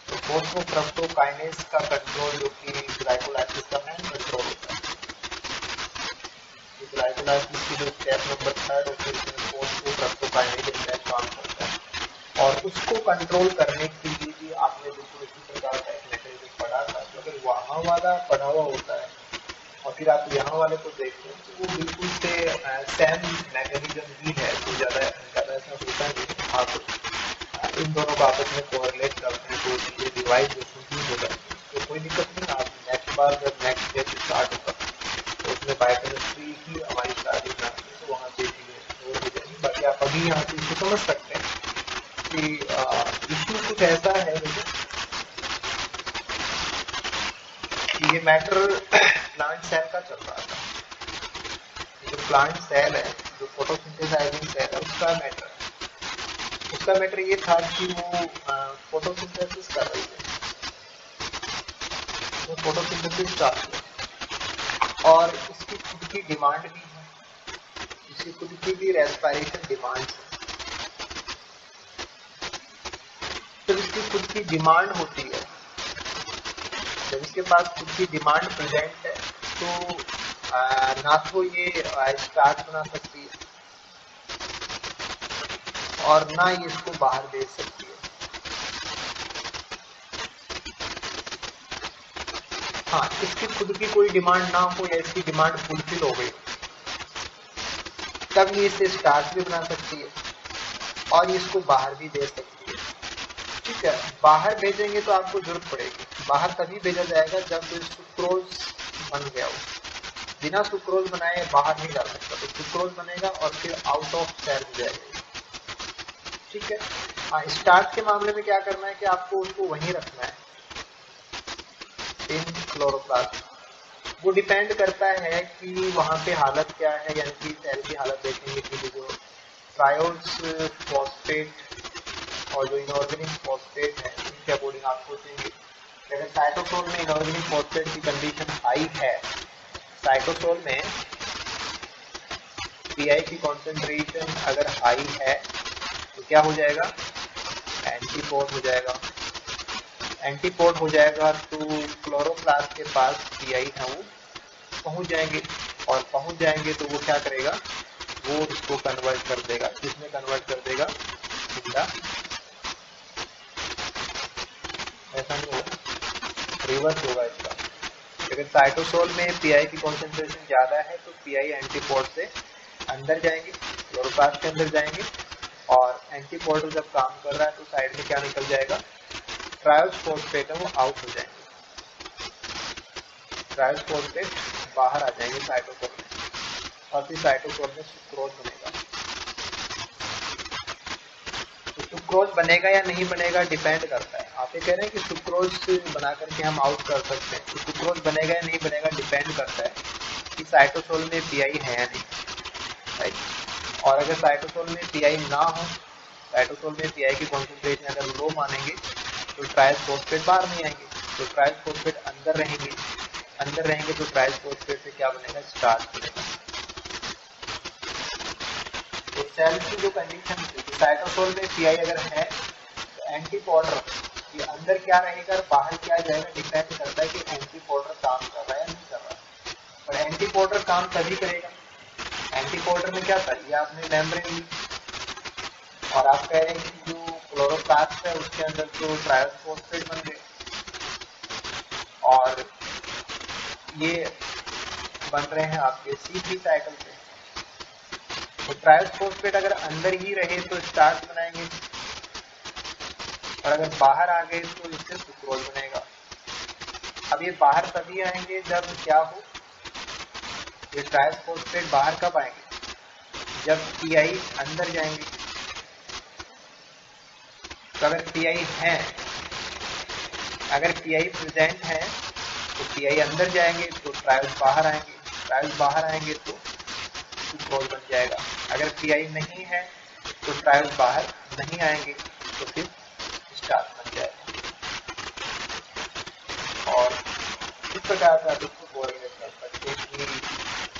तो फॉस्फोफ्रक्टोकाइनेज का कंट्रोल जो कि ग्लाइकोलाइसिस का मेन कंट्रोल होता है, मोनोलाइसिस की जो स्टेप नंबर 3 होती है उसमें फोस्फोफ्रक्टोकाइनेज एंजाइम काम करता है, और उसको कंट्रोल करने के लिए भी आपने बिल्कुल इसी प्रकार का एक मैकेनिज्म पढ़ा था। तो अगर वहाँ वाला पढ़ा हुआ होता है और फिर आप यहाँ वाले को देखते हैं तो वो बिल्कुल से सेम मैकेनिज्म ही है, तो ज़्यादा ऐसा होता नहीं। आप इन दोनों को आपस में कोरिलेट करते हैं तो चीज़ें डिवाइड जैसे ही हो जाती है, तो कोई दिक्कत नहीं। आप नेक्स्ट बार जब नेक्स्ट बैच स्टार्ट होगा तो उसमें बायोकेमिस्ट्री ही हमारी स्टार्ट होना है, तो वहाँ से चीज़ें हो जाएंगी। बाकी आप अभी यहाँ से इसको समझ सकते हैं कि इश्यू कुछ ऐसा है कि ये मैटर प्लांट सेल का चल रहा था। जो प्लांट सेल है, जो फोटोसिंथेसाइजिंग सेल है, उसका मैटर ये था कि वो फोटोसिंथेसिस कर रही है, वो फोटोसिंथेसिस चाहती है और इसकी खुद की डिमांड भी है, इसकी खुद की भी रेस्पिरेशन डिमांड है। जब इसकी खुद की डिमांड होती है, जब इसके पास खुद की डिमांड प्रेजेंट है, तो ना तो ये स्टार्च बना सकती है और ना ये इसको बाहर भेज सकती है। हाँ, इसकी खुद की कोई डिमांड ना हो या इसकी डिमांड फुलफिल हो गई तब ये इसे स्टार्च भी बना सकती है और इसको बाहर भी दे सकती है। ठीक है, बाहर भेजेंगे तो आपको जरूरत पड़ेगी। बाहर तभी भेजा जाएगा जब सुक्रोज बन गया हो। बिना सुक्रोज बनाए बाहर नहीं जा सकता, तो सुक्रोज बनेगा और फिर आउट ऑफ सेल हो जाएगा। ठीक है, हाँ, स्टार्च के मामले में क्या करना है कि आपको उसको वहीं रखना है इन क्लोरोप्लास्ट। वो डिपेंड करता है कि वहाँ पे हालत क्या है, यानी कि सेल की हालत देखेंगे कि जो ट्रायोल्स फॉस्फेट और जो इनऑर्गेनिक फॉस्फेट है उनके अकॉर्डिंग आपको चाहिए। अगर साइटोसोल में इनऑर्गेनिक फॉस्फेट की कंडीशन हाई है, साइटोसोल में पीआई की कॉन्सेंट्रेशन अगर हाई है तो क्या हो जाएगा, एंटीपोड हो जाएगा। एंटीपोड हो जाएगा तो क्लोरोप्लास्ट के पास पीआई है वो पहुंच जाएंगे, और पहुंच जाएंगे तो वो क्या करेगा, वो इसको कन्वर्ट कर देगा। किसमें कन्वर्ट कर देगा, इंदा। ऐसा नहीं होगा, रिवर्स होगा इसका। अगर साइटोसोल में पीआई की कॉन्सेंट्रेशन ज्यादा है तो पीआई एंटीपोड से अंदर जाएंगे, क्लोरोप्लास्ट के अंदर जाएंगे, और एंटीपोड जब काम कर रहा है तो साइड में क्या निकल जाएगा, ट्रायोस फॉस्फेट है वो आउट हो जाएंगे। ट्रायोस फॉस्फेट बाहर आ जाएंगे साइटोसोल में, और फिर साइटोसोल में सुक्रोज बनेगा। तो सुक्रोज बनेगा या नहीं बनेगा डिपेंड करता है। आप ये कह रहे हैं कि सुक्रोज बना करके हम आउट कर सकते हैं, तो सुक्रोज बनेगा या नहीं बनेगा डिपेंड करता है कि साइटोसोल में पीआई है या नहीं, राइट। और अगर साइटोसोल में पीआई ना हो, साइटोसोल में पीआई की कॉन्सेंट्रेशन अगर लो मानेंगे तो ट्रायस फॉस्फेट बाहर नहीं आएंगे, तो ट्रायस फॉस्फेट अंदर रहेंगे। अंदर रहेंगे तो ट्रायस फॉस्फेट से क्या बनेगा, स्टार्च बनेगा। तो सेल की जो कंडीशन थी, साइटोसोल में पीआई अगर है तो एंटीपोडर ये अंदर क्या रहेगा, बाहर क्या जाएगा, डिपेंड करता है कि एंटीपोडर काम कर रहा है या नहीं कर रहा है। और एंटीपोडर काम तभी करेगा, एंटीपोडर में क्या था, ये आपने मेम्ब्रेन ली और आप कह रहे हैं कि जो क्लोरोप्लास्ट है उसके अंदर तो ट्रायस फॉस्फेट बन गए, और ये बन रहे हैं आपके C3 साइकिल से। तो ट्रायस फॉस्फेट अगर अंदर ही रहे तो स्टार्च बनाएंगे, और अगर बाहर आ गए तो इससे सुक्रोज बनेगा। अब ये बाहर तभी आएंगे जब क्या हो, ये ट्रायस फॉस्फेट बाहर कब आएंगे, जब पीआई अंदर जाएंगे। तो अगर पीआई है, अगर पीआई प्रेजेंट है तो पीआई अंदर जाएंगे तो ट्रायल्स बाहर आएंगे, ट्रायल्स बाहर आएंगे तो सुक्रोज बन जाएगा। अगर पीआई नहीं है तो ट्रायल्स बाहर नहीं आएंगे तो फिर स्टार्च बन जाएगा। और इस प्रकार से आप इसको कोरिलेट कर सकते हैं कि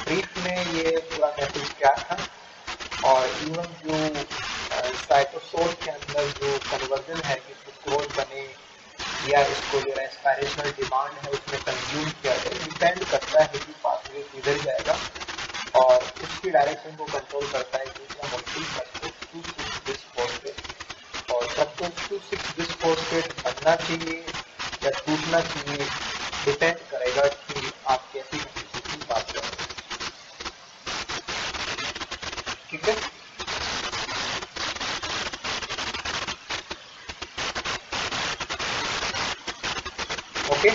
ब्रीफ में ये पूरा मैसेज क्या था, और इवन जो साइटोसोल के अंदर जो कन्वर्जन है कि सुक्रोज बने या इसको जो रेस्पिरेशनल डिमांड है उसमें कंज्यूम किया जाए, डिपेंड करता है कि पाथवे किधर जाएगा और उसके डायरेक्शन को कंट्रोल करता है, दूसरा मॉलिक्यूल फ्रक्टोज 2,6 बिस्फोस्फेट। और फ्रक्टोज 2,6 बिस्फोस्फेट बनना चाहिए या टूटना चाहिए, डिपेंड करेगा कि आप कैसी कंडीशन की बात कर रहे हैं। ठीक है, ओके।